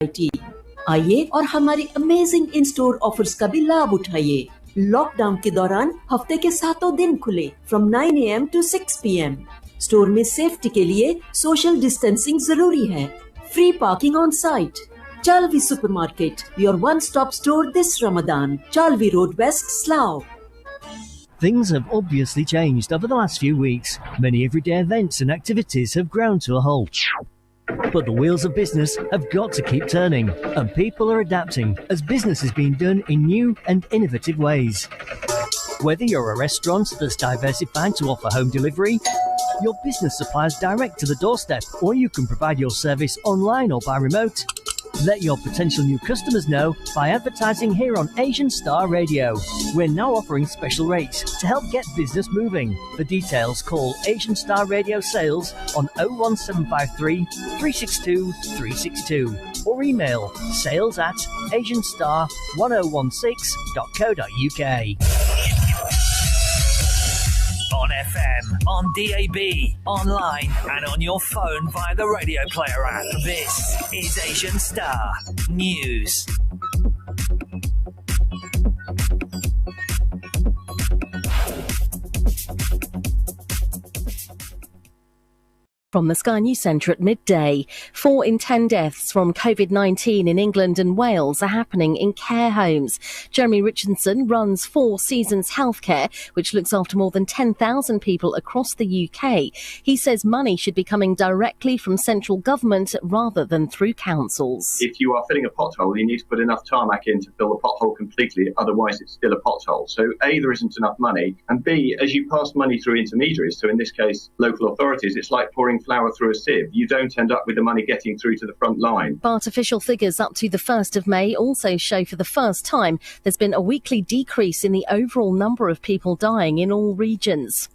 आइए और हमारे अमेजिंग इन स्टोर ऑफर्स का भी लाभ उठाइए। लॉकडाउन के दौरान हफ्ते के 7 दिन खुले from 9 AM to 6 PM। Store में सेफ्टी के लिए सोशल डिस्टेंसिंग जरूरी है। Free parking on site. Chalvi Supermarket, your one-stop store this Ramadan. Chalvi Road West, Slough. Things have obviously changed over the last few weeks. Many everyday events and activities have ground to a halt. But the wheels of business have got to keep turning, and people are adapting as business is being done in new and innovative ways. Whether you're a restaurant that's diversified to offer home delivery, your business supplies direct to the doorstep, or you can provide your service online or by remote, let your potential new customers know by advertising here on Asian Star Radio. We're now offering special rates to help get business moving. For details, call Asian Star Radio Sales on 01753 362 362 or email sales@asianstar1016.co.uk. On FM, on DAB, online and on your phone via the Radio Player app. This is Asian Star News. From the Sky News Centre at midday, 4 in 10 deaths from COVID-19 in England and Wales are happening in care homes. Jeremy Richardson runs Four Seasons Healthcare, which looks after more than 10,000 people across the UK. He says money should be coming directly from central government rather than through councils. If you are filling a pothole, you need to put enough tarmac in to fill the pothole completely, otherwise it's still a pothole. So A, there isn't enough money, and B, as you pass money through intermediaries, so in this case local authorities, it's like pouring flour through a sieve. You don't end up with the money getting through to the front line. But official figures up to the 1st of May also show for the first time there's been a weekly decrease in the overall number of people dying in all regions.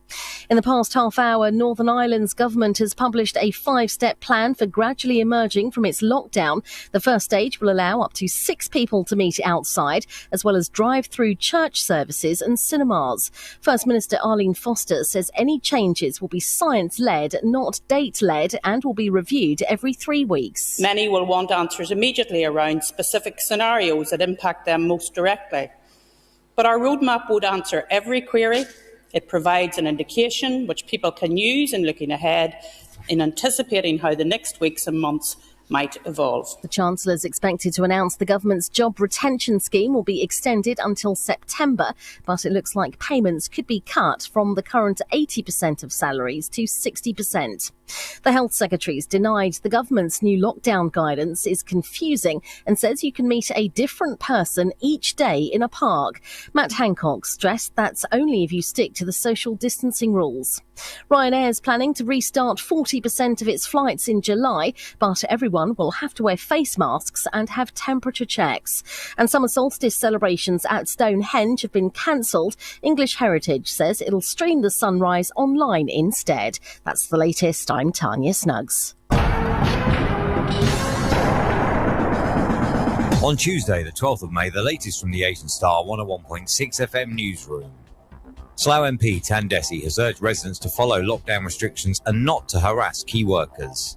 In the past half hour, Northern Ireland's government has published a 5-step plan for gradually emerging from its lockdown. The first stage will allow up to 6 people to meet outside, as well as drive-through church services and cinemas. First Minister Arlene Foster says any changes will be science-led, not date-led, and will be reviewed every 3 weeks. Many will want answers immediately around specific scenarios that impact them most directly. But our roadmap would answer every query. It provides an indication which people can use in looking ahead, in anticipating how the next weeks and months might evolve. The Chancellor is expected to announce the government's job retention scheme will be extended until September, but it looks like payments could be cut from the current 80% of salaries to 60%. The Health Secretary's denied the government's new lockdown guidance is confusing and says you can meet a different person each day in a park. Matt Hancock stressed that's only if you stick to the social distancing rules. Ryanair is planning to restart 40% of its flights in July, but everyone will have to wear face masks and have temperature checks. And summer solstice celebrations at Stonehenge have been cancelled. English Heritage says it'll stream the sunrise online instead. That's the latest. I'm Tanya Snuggs. On Tuesday, the 12th of May, the latest from the Asian Star 101.6 FM newsroom. Slough MP Tan Desi has urged residents to follow lockdown restrictions and not to harass key workers.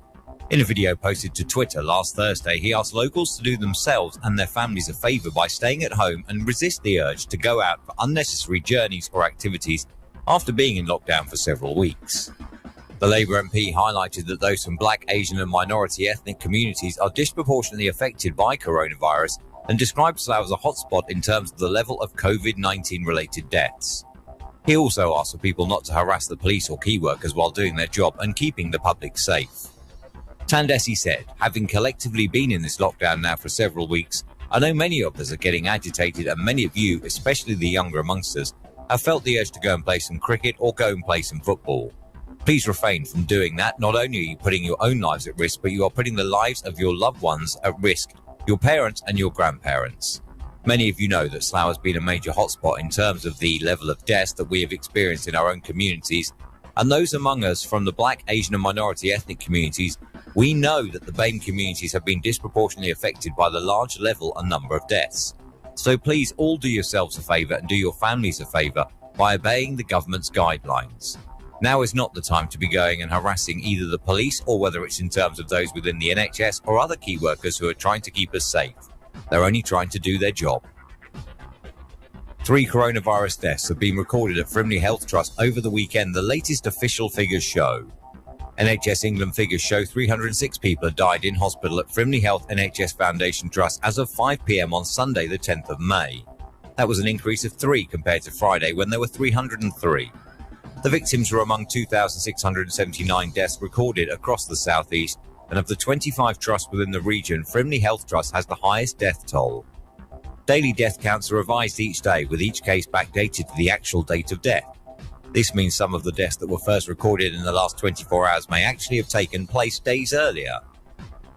In a video posted to Twitter last Thursday, he asked locals to do themselves and their families a favour by staying at home and resist the urge to go out for unnecessary journeys or activities after being in lockdown for several weeks. The Labour MP highlighted that those from Black, Asian and minority ethnic communities are disproportionately affected by coronavirus and described Slough as a hotspot in terms of the level of COVID-19 related deaths. He also asked for people not to harass the police or key workers while doing their job and keeping the public safe. Tan Desi said, having collectively been in this lockdown now for several weeks, I know many of us are getting agitated and many of you, especially the younger amongst us, have felt the urge to go and play some cricket or go and play some football. Please refrain from doing that. Not only are you putting your own lives at risk, but you are putting the lives of your loved ones at risk, your parents and your grandparents. Many of you know that Slough has been a major hotspot in terms of the level of deaths that we have experienced in our own communities, and those among us from the Black, Asian and minority ethnic communities, we know that the BAME communities have been disproportionately affected by the large level and number of deaths. So please all do yourselves a favour and do your families a favour by obeying the government's guidelines. Now is not the time to be going and harassing either the police or whether it's in terms of those within the NHS or other key workers who are trying to keep us safe. They're only trying to do their job. 3 coronavirus deaths have been recorded at Frimley Health Trust over the weekend, the latest official figures show. NHS England figures show 306 people had died in hospital at Frimley Health NHS Foundation Trust as of 5 p.m. on Sunday the 10th of May. That was an increase of 3 compared to Friday when there were 303. The victims were among 2,679 deaths recorded across the South East, and of the 25 trusts within the region, Frimley Health Trust has the highest death toll. Daily death counts are revised each day, with each case backdated to the actual date of death. This means some of the deaths that were first recorded in the last 24 hours may actually have taken place days earlier.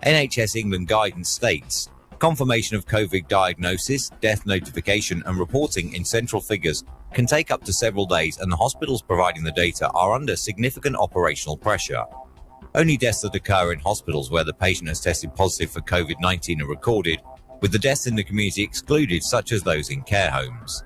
NHS England guidance states, confirmation of COVID diagnosis, death notification and reporting in central figures can take up to several days, and the hospitals providing the data are under significant operational pressure. Only deaths that occur in hospitals where the patient has tested positive for COVID-19 are recorded, with the deaths in the community excluded, such as those in care homes.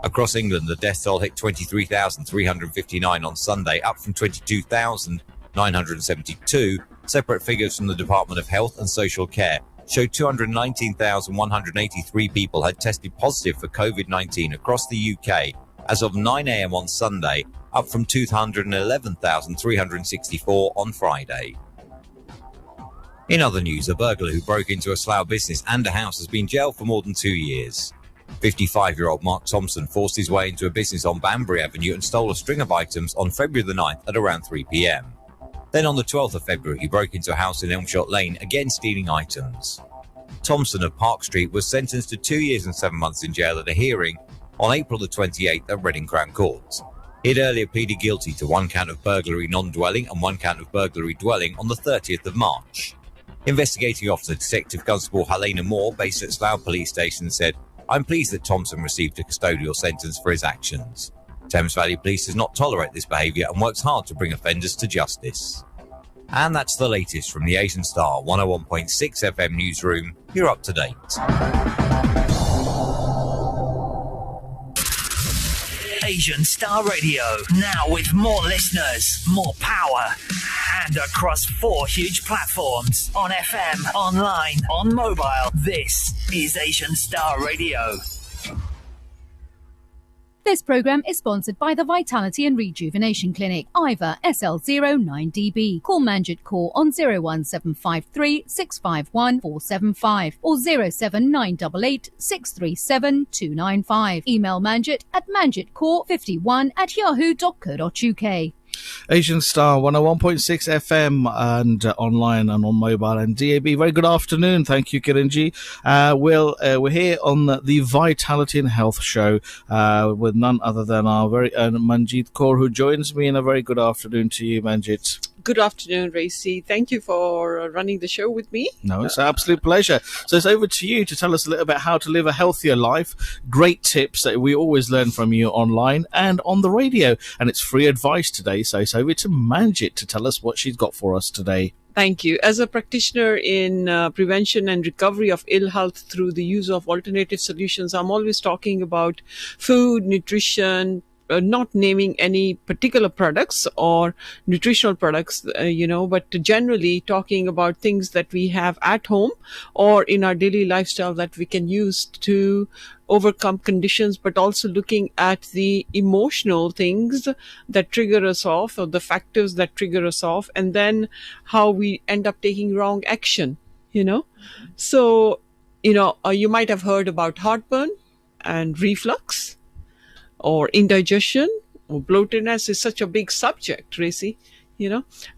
Across England, the death toll hit 23,359 on Sunday, up from 22,972. Separate figures from the Department of Health and Social Care showed 219,183 people had tested positive for COVID-19 across the UK as of 9 a.m. on Sunday, up from 211,364 on Friday. In other news, a burglar who broke into a Slough business and a house has been jailed for more than 2 years. 55-year-old Mark Thompson forced his way into a business on Banbury Avenue and stole a string of items on February the 9th at around 3 p.m. Then on the 12th of February, he broke into a house in Elmshot Lane, again stealing items. Thompson of Park Street was sentenced to 2 years and 7 months in jail at a hearing on April the 28th at Reading Crown Court. He had earlier pleaded guilty to 1 count of burglary non-dwelling and 1 count of burglary dwelling on the 30th of March. Investigating officer Detective Constable Helena Moore, based at Slough Police Station, said, "I'm pleased that Thompson received a custodial sentence for his actions. Thames Valley Police does not tolerate this behaviour and works hard to bring offenders to justice." And that's the latest from the Asian Star 101.6 FM newsroom. You're up to date. Asian Star Radio, now with more listeners, more power, and across 4 huge platforms on FM, online, on mobile. This is Asian Star Radio. This programme is sponsored by the Vitality and Rejuvenation Clinic, IVA SL09DB. Call Manjit Kaur on 01753 651 475 or 07988 637 295. Email Manjit at manjitkaur51@yahoo.co.uk. Asian Star 101.6 FM and online and on mobile and DAB. Very good afternoon. Thank you, Kiranji. We're here on the Vitality and Health Show with none other than our very own Manjit Kaur, who joins me, and a very good afternoon to you, Manjit. Good afternoon, Racy. Thank you for running the show with me. No, it's an absolute pleasure. So it's over to you to tell us a little about how to live a healthier life. Great tips that we always learn from you online and on the radio. And it's free advice today. So it's over to Manjit to tell us what she's got for us today. Thank you. As a practitioner in prevention and recovery of ill health through the use of alternative solutions, I'm always talking about food, nutrition, not naming any particular products or nutritional products, but generally talking about things that we have at home or in our daily lifestyle that we can use to overcome conditions, but also looking at the emotional things that trigger us off, or the factors that trigger us off, and then how we end up taking wrong action, So, you might have heard about heartburn and reflux, or indigestion, or bloatedness is such a big subject, Tracy,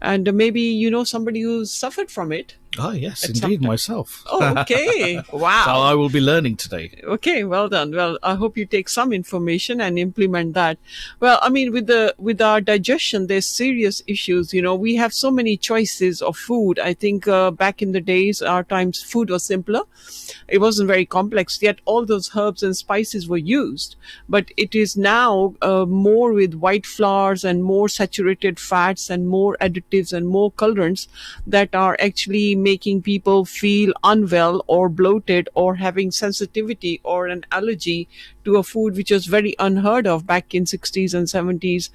and maybe somebody who's suffered from it. Oh, yes, indeed, myself. Oh, okay. Wow. So I will be learning today. Okay, well done. Well, I hope you take some information and implement that. Well, I mean, with our digestion, there's serious issues. We have so many choices of food. I think back in the days, our times, food was simpler. It wasn't very complex, yet all those herbs and spices were used. But it is now more with white flours and more saturated fats and more additives and more colorants that are actually making people feel unwell or bloated or having sensitivity or an allergy to a food which was very unheard of back in 60s and 70s.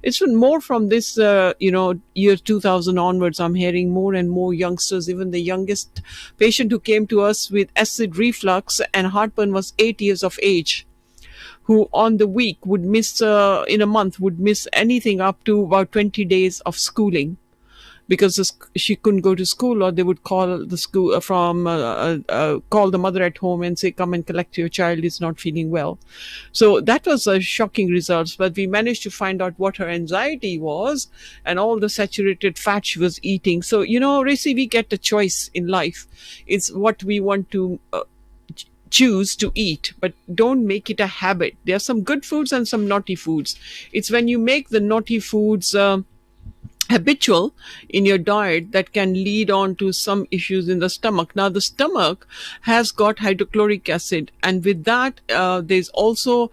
It's been more from this, year 2000 onwards. I'm hearing more and more youngsters, even the youngest patient who came to us with acid reflux and heartburn was 8 years of age, who on the week would miss, in a month, would miss anything up to about 20 days of schooling because she couldn't go to school, or they would call the school call the mother at home and say, come and collect your child, is not feeling well. So that was a shocking results, but we managed to find out what her anxiety was and all the saturated fat she was eating. So, Racy, we get a choice in life. It's what we want to choose to eat, but don't make it a habit. There are some good foods and some naughty foods. It's when you make the naughty foods habitual in your diet that can lead on to some issues in the stomach. Now, the stomach has got hydrochloric acid, and with that, there's also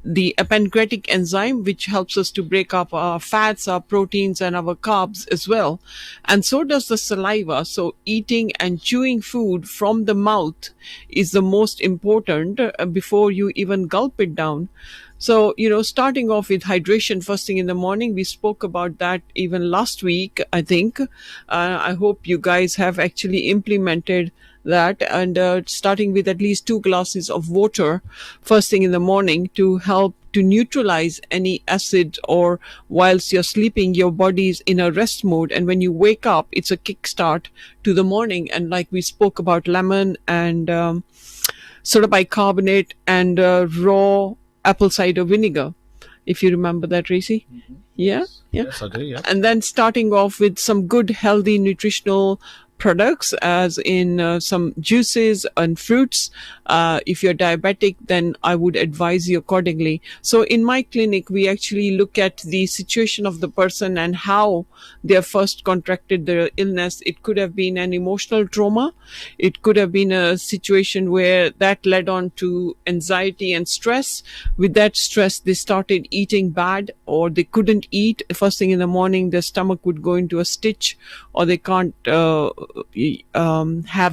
the pancreatic enzyme, which helps us to break up our fats, our proteins, and our carbs as well. And so does the saliva. So eating and chewing food from the mouth is the most important before you even gulp it down. So, starting off with hydration first thing in the morning, we spoke about that even last week, I think. I hope you guys have actually implemented that, and starting with at least 2 glasses of water first thing in the morning to help to neutralize any acid, or whilst you're sleeping, your body is in a rest mode. And when you wake up, it's a kickstart to the morning. And like we spoke about lemon and soda bicarbonate and raw apple cider vinegar, if you remember that, Racy. Mm-hmm. Yeah? Yes, I do, yeah. And then starting off with some good, healthy, nutritional products, as in some juices and fruits. If you're diabetic, then I would advise you accordingly. So in my clinic, we actually look at the situation of the person and how they have first contracted the illness. It could have been an emotional trauma. It could have been a situation where that led on to anxiety and stress. With that stress, they started eating bad, or they couldn't eat. First thing in the morning, their stomach would go into a stitch, or they can't have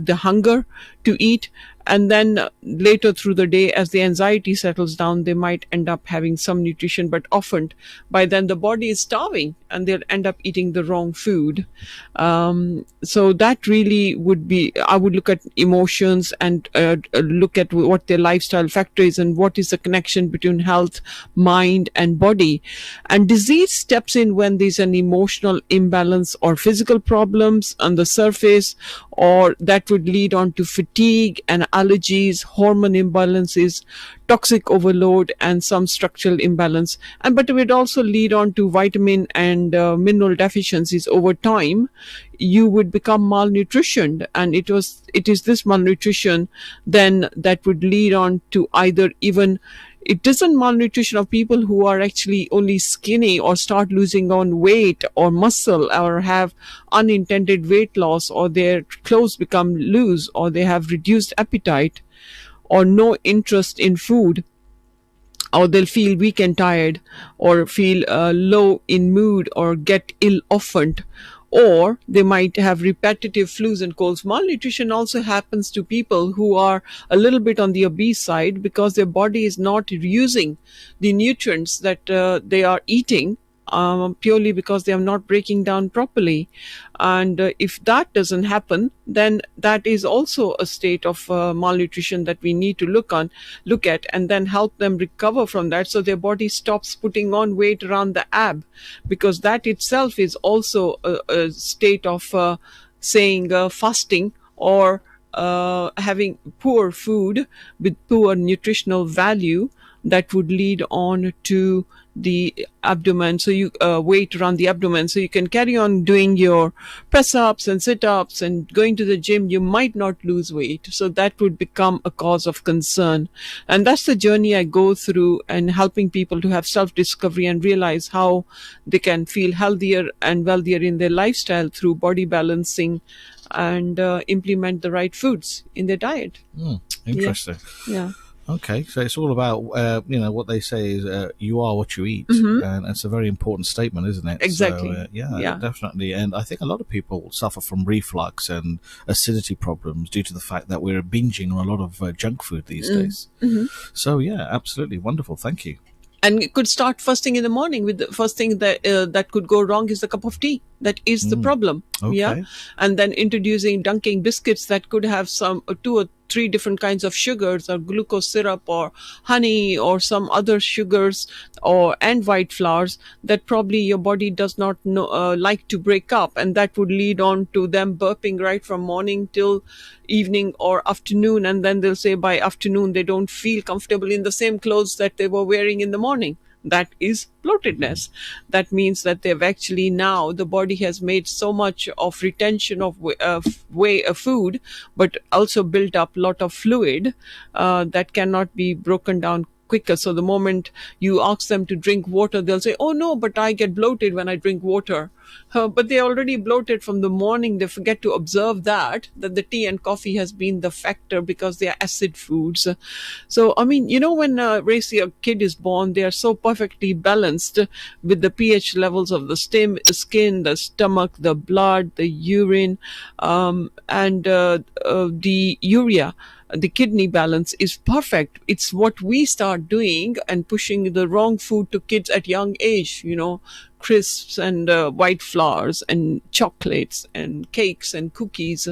the hunger to eat. And then later through the day, as the anxiety settles down, they might end up having some nutrition, but often by then the body is starving and they'll end up eating the wrong food. So that really would be, I would look at emotions and look at what their lifestyle factor is and what is the connection between health, mind and body. And disease steps in when there's an emotional imbalance or physical problems on the surface, or that would lead on to fatigue and allergies, hormone imbalances, toxic overload, and some structural imbalance. But it would also lead on to vitamin and mineral deficiencies over time. You would become malnutritioned, and it is this malnutrition then that would lead on to either even, it isn't malnutrition of people who are actually only skinny or start losing on weight or muscle, or have unintended weight loss, or their clothes become loose, or they have reduced appetite or no interest in food, or they'll feel weak and tired, or feel low in mood, or get ill often, or they might have repetitive flus and colds. Malnutrition also happens to people who are a little bit on the obese side because their body is not using the nutrients that they are eating, purely because they are not breaking down properly. And if that doesn't happen, then that is also a state of malnutrition that we need to look at and then help them recover from that, so their body stops putting on weight around the ab, because that itself is also a state of fasting, or having poor food with poor nutritional value that would lead on to the abdomen. So you weight around the abdomen. So you can carry on doing your press-ups and sit-ups and going to the gym. You might not lose weight. So that would become a cause of concern. And that's the journey I go through, and helping people to have self-discovery and realize how they can feel healthier and wealthier in their lifestyle through body balancing and implement the right foods in their diet. Interesting. Yeah. Okay, so it's all about what they say is you are what you eat, and it's a very important statement, isn't it? Exactly. So, yeah, definitely. And I think a lot of people suffer from reflux and acidity problems due to the fact that we're binging on a lot of junk food these days. So yeah, absolutely wonderful. Thank you. And it could start first thing in the morning with the first thing that could go wrong is the cup of tea. That is the problem. Okay. Yeah. And then introducing dunking biscuits that could have some 2 or 3 different kinds of sugars or glucose syrup or honey or some other sugars and white flours that probably your body does not like to break up. And that would lead on to them burping right from morning till evening or afternoon. And then they'll say by afternoon, they don't feel comfortable in the same clothes that they were wearing in the morning. That is bloatedness. That means that they've actually now the body has made so much of retention of food, but also built up a lot of fluid that cannot be broken down quicker. So the moment you ask them to drink water, they'll say, oh no, but I get bloated when I drink water. But they already bloated from the morning. They forget to observe that the tea and coffee has been the factor because they are acid foods. So, I mean, when a kid is born, they are so perfectly balanced with the pH levels of the skin, the stomach, the blood, the urine, and the urea. The kidney balance is perfect. It's what we start doing and pushing the wrong food to kids at young age, crisps and white flours and chocolates and cakes and cookies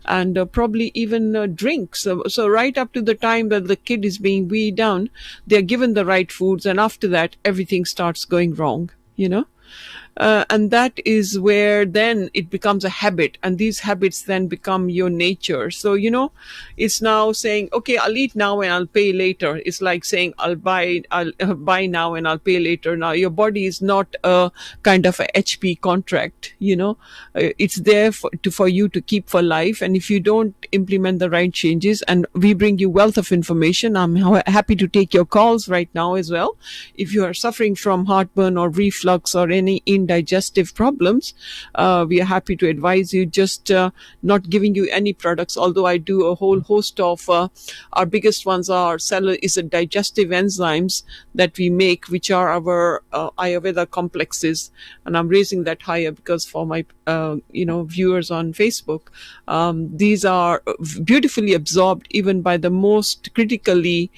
and probably even drinks. So right up to the time that the kid is being weaned down, they're given the right foods, and after that, everything starts going wrong, and that is where then it becomes a habit, and these habits then become your nature. So, it's now saying, okay, I'll eat now and I'll pay later. It's like saying, I'll buy now and I'll pay later. Now, your body is not a kind of a HP contract, it's there for you to keep for life. And if you don't implement the right changes, and we bring you wealth of information, I'm happy to take your calls right now as well. If you are suffering from heartburn or reflux or any indigestive problems, we are happy to advise you, just not giving you any products, although I do a whole host of our biggest ones are digestive enzymes that we make, which are our Ayurveda complexes, and I'm raising that higher because for my viewers on Facebook, these are beautifully absorbed even by the most critically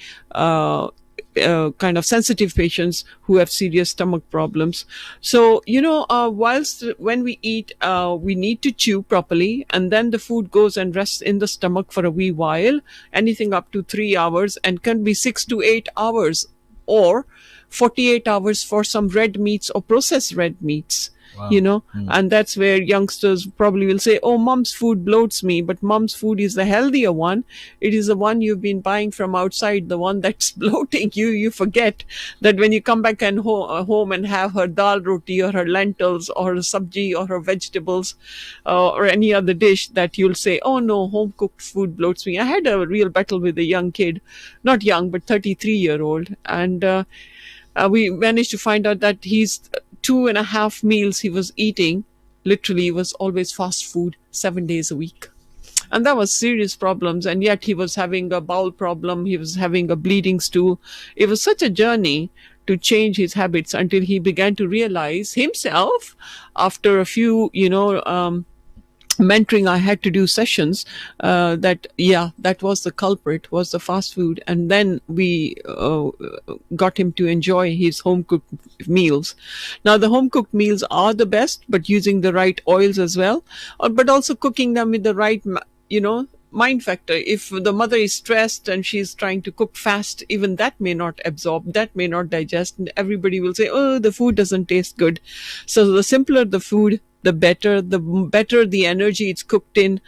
kind of sensitive patients who have serious stomach problems. So, whilst when we eat, we need to chew properly, and then the food goes and rests in the stomach for a wee while, anything up to 3 hours, and can be 6 to 8 hours or 48 hours for some red meats or processed red meats. Wow. And that's where youngsters probably will say, oh, mom's food bloats me, but mom's food is the healthier one. It is the one you've been buying from outside, the one that's bloating you. You forget that when you come back and home and have her dal roti or her lentils or her sabji or her vegetables or any other dish, that you'll say, oh no, home cooked food bloats me. I had a real battle with a young kid, not young, but 33-year-old. And we managed to find out that he's 2.5 meals he was eating literally was always fast food 7 days a week. And that was serious problems. And yet he was having a bowel problem. He was having a bleeding stool. It was such a journey to change his habits until he began to realize himself after a few, mentoring I had to do sessions, that was the culprit, was the fast food. And then we got him to enjoy his home cooked meals. Now the home cooked meals are the best, but using the right oils as well, but also cooking them with the right mind factor. If the mother is stressed and she's trying to cook fast, even that may not absorb, that may not digest, and everybody will say, oh, the food doesn't taste good. So the simpler the food, the better the energy it's cooked in.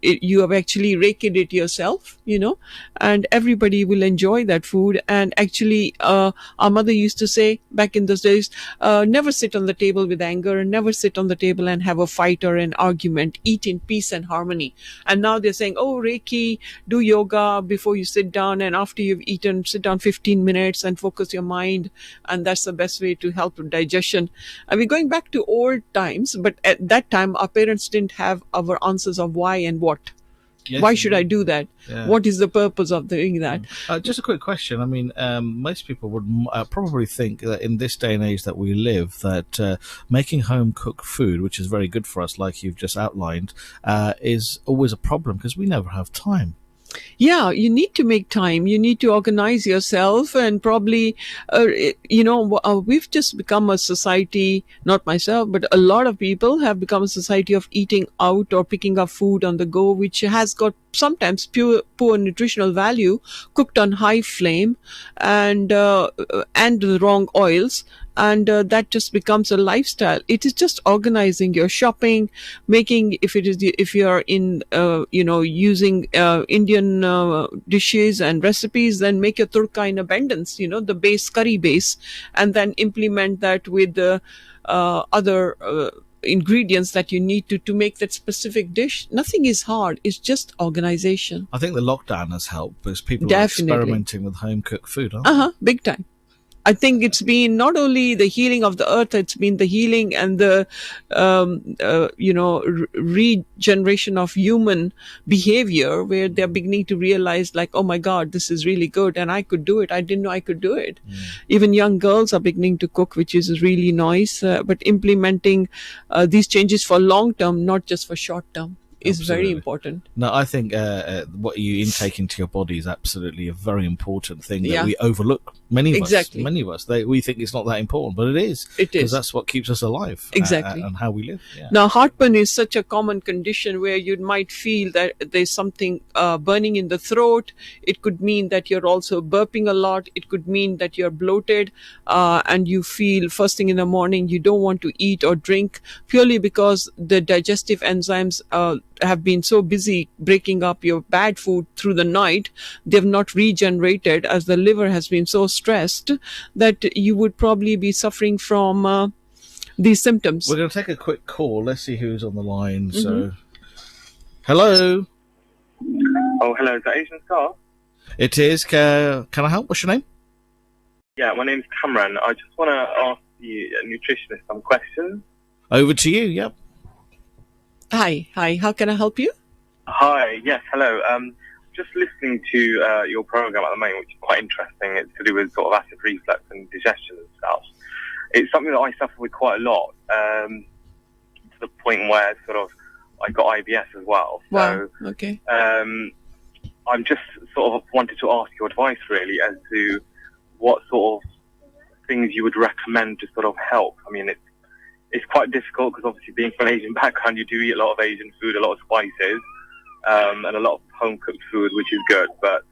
You have actually raked it yourself, and everybody will enjoy that food. And actually, our mother used to say back in those days, never sit on the table with anger, never sit on the table and have a fight or an argument, eat in peace and harmony. And now they're saying, oh, Reiki, do yoga before you sit down, and after you've eaten, sit down 15 minutes and focus your mind. And that's the best way to help with digestion. And we're going back to old times. But at that time, our parents didn't have our answers of why and what. Yes, Why should I do that? Yeah. What is the purpose of doing that? Just a quick question. I mean, most people would probably think that in this day and age that we live, that making home-cooked food, which is very good for us, like you've just outlined, is always a problem because we never have time. Yeah, you need to make time. You need to organize yourself, and probably, we've just become a society, not myself, but a lot of people have become a society of eating out or picking up food on the go, which has got sometimes poor nutritional value, cooked on high flame and the wrong oils. And that just becomes a lifestyle. It is just organizing your shopping, making, if you're in, using Indian dishes and recipes, then make your turka in abundance, the base, curry base, and then implement that with the other ingredients that you need to make that specific dish. Nothing is hard. It's just organization. I think the lockdown has helped because people Definitely. are experimenting with home-cooked food, aren't they? Big time. I think it's been not only the healing of the earth, it's been the healing and the, regeneration of human behavior, where they're beginning to realize, like, oh my God, this is really good and I could do it. I didn't know I could do it. Even young girls are beginning to cook, which is really nice. But implementing these changes for long term, not just for short term, is very important. No, I think what you intake into your body is absolutely a very important thing that we overlook. Many of us, we think it's not that important, but it is. It is. Because that's what keeps us alive. Exactly. And how we live. Yeah. Now, heartburn is such a common condition where you might feel that there's something burning in the throat. It could mean that you're also burping a lot. It could mean that you're bloated and you feel first thing in the morning you don't want to eat or drink, purely because the digestive enzymes have been so busy breaking up your bad food through the night. They've not regenerated, as the liver has been so stressed that you would probably be suffering from these symptoms. We're going to take a quick call. Let's see who's on the line. So, hello. Oh, hello. Is that Asian Star? It is. Can I help? What's your name? Yeah, my name's Cameron. I just want to ask the nutritionist some questions. Over to you. Yep. Hi. How can I help you? Hi. Yes. Hello. Just listening to your program at the moment, which is quite interesting. It's to do with sort of acid reflux and digestion and stuff. It's something that I suffer with quite a lot, to the point where sort of I got IBS as well. Wow. So, okay. I'm just sort of wanted to ask your advice really as to what sort of things you would recommend to sort of help. I mean, it's quite difficult because obviously being from an Asian background, you do eat a lot of Asian food, a lot of spices, and a lot of home-cooked food, which is good, but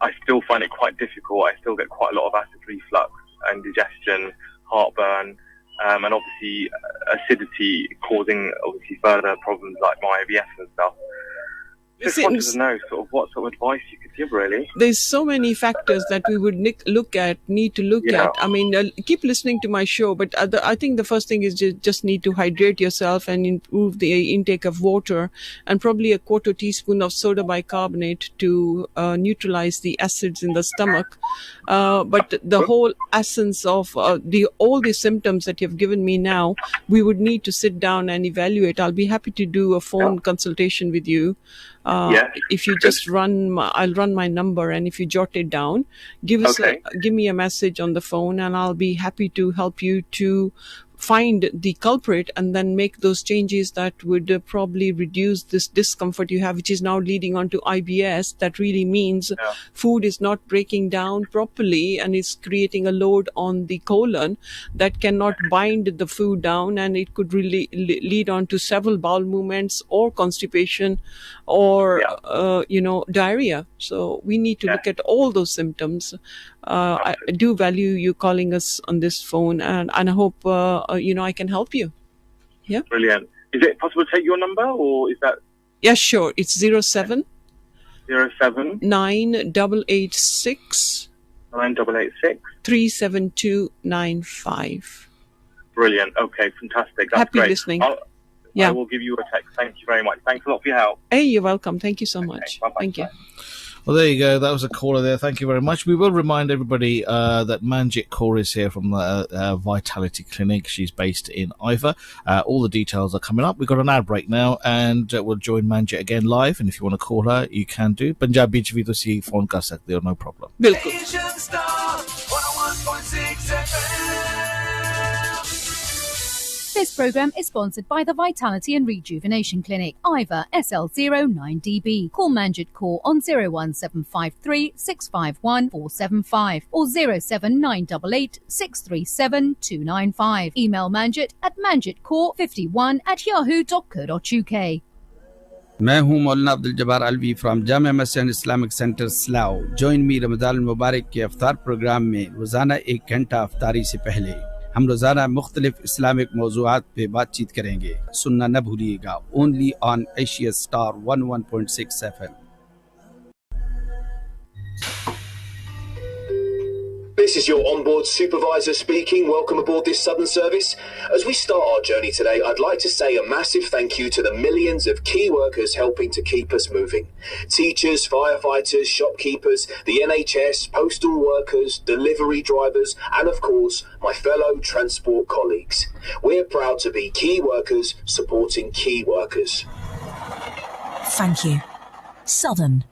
I still find it quite difficult. I still get quite a lot of acid reflux, indigestion, heartburn, and obviously acidity causing obviously further problems like my IBS and stuff. Just wanted to know sort of what sort of advice you could give, really. There's so many factors that we would need to look at. I mean, keep listening to my show, but I think the first thing is just need to hydrate yourself and improve the intake of water, and probably a quarter teaspoon of soda bicarbonate to neutralize the acids in the stomach. But the whole essence of all the symptoms that you've given me now, we would need to sit down and evaluate. I'll be happy to do a phone consultation with you. If you just I'll run my number, and if you jot it down, give me a message on the phone, and I'll be happy to help you to find the culprit and then make those changes that would probably reduce this discomfort you have, which is now leading on to IBS. That really means food is not breaking down properly and is creating a load on the colon that cannot bind the food down, and it could really lead on to several bowel movements or constipation or diarrhea. So we need to look at all those symptoms. I do value you calling us on this phone, and I hope I can help you. Yeah. Brilliant. Is it possible to take your number, or is that? Yeah, sure. It's 07 986 37295. Brilliant. Okay, fantastic. That's Happy great. Listening. I will give you a text. Thank you very much. Thanks a lot for your help. Hey, you're welcome. Thank you so much. Bye-bye. Thank you. Well, there you go. That was a caller there. Thank you very much. We will remind everybody that Manjit Kaur is here from the Vitality Clinic. She's based in Iver. All the details are coming up. We've got an ad break now, and we'll join Manjit again live. And if you want to call her, you can do. Punjabi ch bhi tusi phone kar sakte ho, no problem. Bilkul. Asian Star 101.6 FM. This programme is sponsored by the Vitality and Rejuvenation Clinic, Iver SL09DB. Call Manjit Kaur on 01753 651 475 or 07988 637 295. Email Manjit at manjitkaur51@yahoo.co.uk. मैं हूं Maulana Abdul Jabbar Alvi from Jamia Masjid Islamic Centre Slough. Join me Ramzan मुबारक के इफ्तार programme में रोज़ाना 1 घंटा इफ्तारी से पहले हम रोज़ाना मुख्तलिफ इस्लामिक मौज़ूआत पे बातचीत करेंगे. सुनना न भूलिएगा. Only on Asia star 101.6 FM. This is your onboard supervisor speaking. Welcome aboard this Southern service. As we start our journey today, I'd like to say a massive thank you to the millions of key workers helping to keep us moving. Teachers, firefighters, shopkeepers, the NHS, postal workers, delivery drivers, and of course, my fellow transport colleagues. We're proud to be key workers supporting key workers. Thank you. Southern,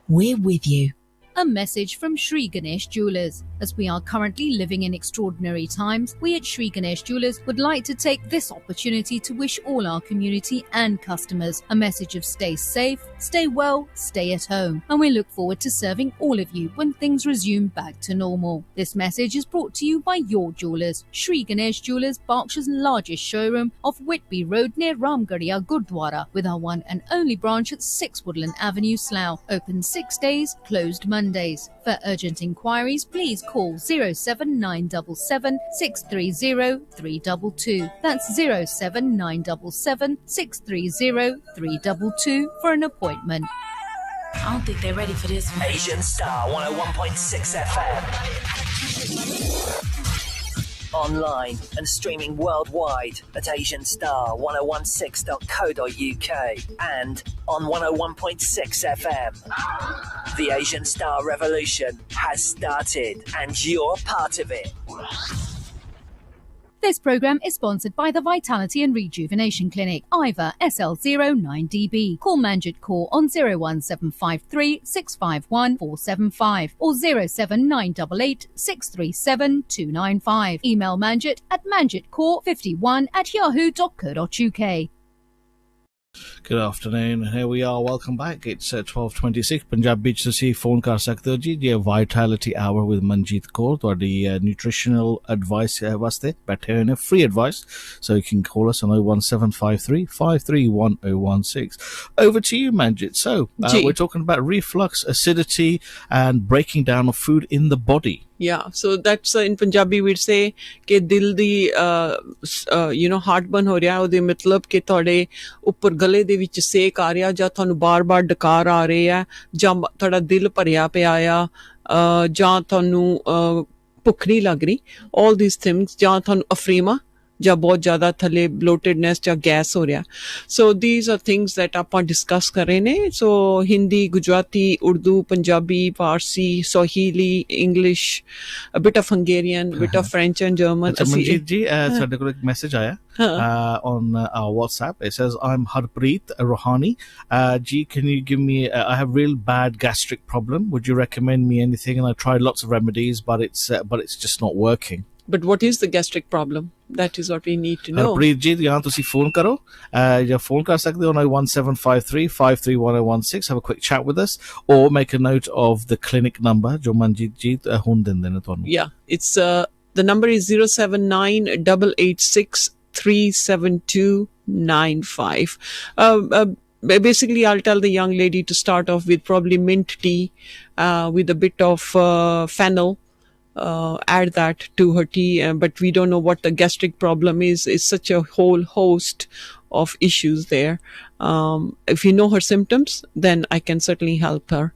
we're with you. A message from Sri Ganesh Jewellers. As we are currently living in extraordinary times, we at Sri Ganesh Jewellers would like to take this opportunity to wish all our community and customers a message of stay safe, stay well, stay at home, and we look forward to serving all of you when things resume back to normal. This message is brought to you by your jewellers, Sri Ganesh Jewellers, Berkshire's largest showroom off Whitby Road near Ramgarhia Gurdwara, with our one and only branch at 6 Woodland Avenue, Slough. Open 6 days, closed Mondays. For urgent inquiries, please call 07977 630 322. That's 07977 630 322 for an appointment. I don't think they're ready for this one. Asian Star 101.6 FM. Online and streaming worldwide at asianstar1016.co.uk and on 101.6 FM. The Asian Star revolution has started and you're part of it. This programme is sponsored by the Vitality and Rejuvenation Clinic, Iver SL09DB. Call Manjit Kaur on 01753 651 475 or 07988 637 295. Email Manjit at manjitkaur51@yahoo.co.uk. Good afternoon. Here we are. Welcome back. It's 12:26. Punjab Beach to see phone kar sakte ho ji. ये Vitality Hour with Manjit Kaur. ਤੁਹਾਡੀ nutritional advice वास्ते बैठे हुए ने, free advice. So you can call us on 01753 531 016. Over to you, Manjit. So we're talking about reflux, acidity, and breaking down of food in the body. Yeah, so that's in Punjabi we'd say कि दिल दी heartburn हो रहा है ਉਹਦੇ ਮਤਲਬ ਕਿ ਤੁਹਾਡੇ ਉੱਪਰ ਗਲੇ ਦੇ ਵਿੱਚ ਸੇਕ ਆ ਰਿਹਾ ਜਾਂ ਤੁਹਾਨੂੰ ਬਾਰ-ਬਾਰ ਡਕਾਰ ਆ ਰਹੇ ਆ ਜਾਂ ਤੁਹਾਡਾ ਦਿਲ ਭਰਿਆ ਪਿਆ ਆ ਜਾਂ ਤੁਹਾਨੂੰ ਭੁੱਖ ਨਹੀਂ ਲੱਗ ਰਹੀ, all these things, ਜਾਂ ਤੁਹਾਨੂੰ ਅਫਰੀਮਾ ਜਾਂ ਬਹੁਤ ਜ਼ਿਆਦਾ ਥੱਲੇ bloatedness ਜਾਂ ਗੈਸ ਹੋ ਰਿਹਾ. So these are things that ਆਪਾਂ discuss ਕਰ ਰਹੇ ਨੇ. So Hindi, Gujarati, Urdu, Punjabi, Parsi, ਸੋਹੀਲੀ, English, a bit of Hungarian, a bit of French and German. Manjit ji, ਸਾਡੇ ਕੋਲ ਇੱਕ ਮੈਸੇਜ ਆਇਆ on our WhatsApp. It says, I'm Harpreet Rohani. Ji, can you give me, I have real bad gastric problem. Would you recommend me anything? And I tried lots of remedies, but it's just not working. But what is the gastric problem? That is what we need to know. Harpreet ji, yahan tusi phone karo. Ya phone kar sakte ho on 01753 531 Have a quick chat with us, or make a note of the clinic number jo Manjit ji hun dende ne tonu. Yeah, it's the number is 079 886 37295. Basically, I'll tell the young lady to start off with probably mint tea with a bit of fennel. Add that to her tea, but we don't know what the gastric problem is. It's such a whole host of issues there. If you know her symptoms, then I can certainly help her.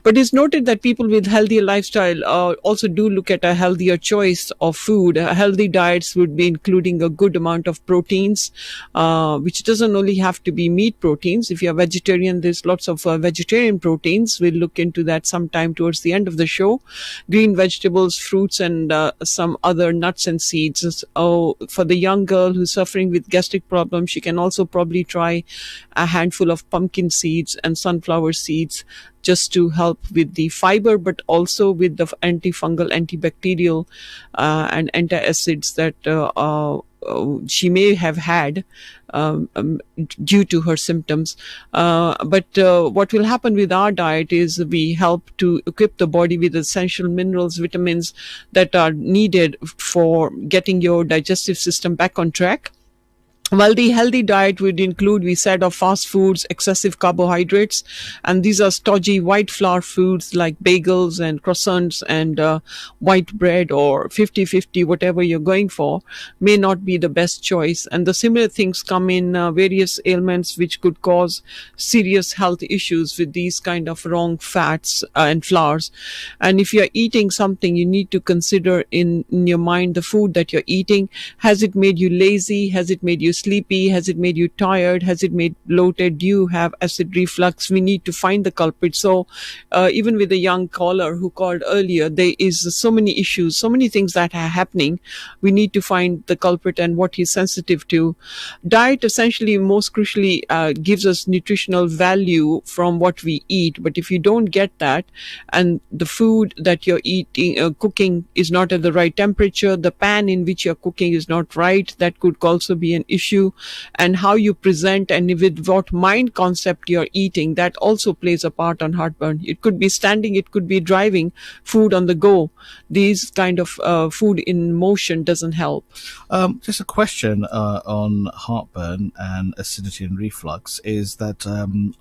But it's noted that people with healthier lifestyle also do look at a healthier choice of food. Healthy diets would be including a good amount of proteins, which doesn't only have to be meat proteins. If you're vegetarian, there's lots of vegetarian proteins. We'll look into that sometime towards the end of the show. Green vegetables, fruits, and some other nuts and seeds. For the young girl who's suffering with gastric problems, she can also probably try a handful of pumpkin seeds and sunflower seeds just to help with the fiber, but also with the antifungal, antibacterial, and antacids that she may have had due to her symptoms. But what will happen with our diet is we help to equip the body with essential minerals, vitamins that are needed for getting your digestive system back on track. Well, the healthy diet would include, we said, of fast foods, excessive carbohydrates, and these are stodgy white flour foods like bagels and croissants and white bread or 50-50, whatever you're going for, may not be the best choice. And the similar things come in various ailments which could cause serious health issues with these kind of wrong fats and flours. And if you're eating something, you need to consider in your mind the food that you're eating. Has it made you lazy? Has it made you sleepy? Has it made you tired? Has it made bloated? Do you have acid reflux? We need to find the culprit. So even with a young caller who called earlier, there is so many issues, so many things that are happening. We need to find the culprit and what he's sensitive to. Diet essentially, most crucially, gives us nutritional value from what we eat. But if you don't get that, and the food that you're eating, cooking is not at the right temperature, the pan in which you're cooking is not right, that could also be an issue. And how you present and with what mind concept you're eating, that also plays a part on heartburn. It could be standing, it could be driving, food on the go. These kind of food in motion doesn't help. Just a question on heartburn and acidity and reflux is that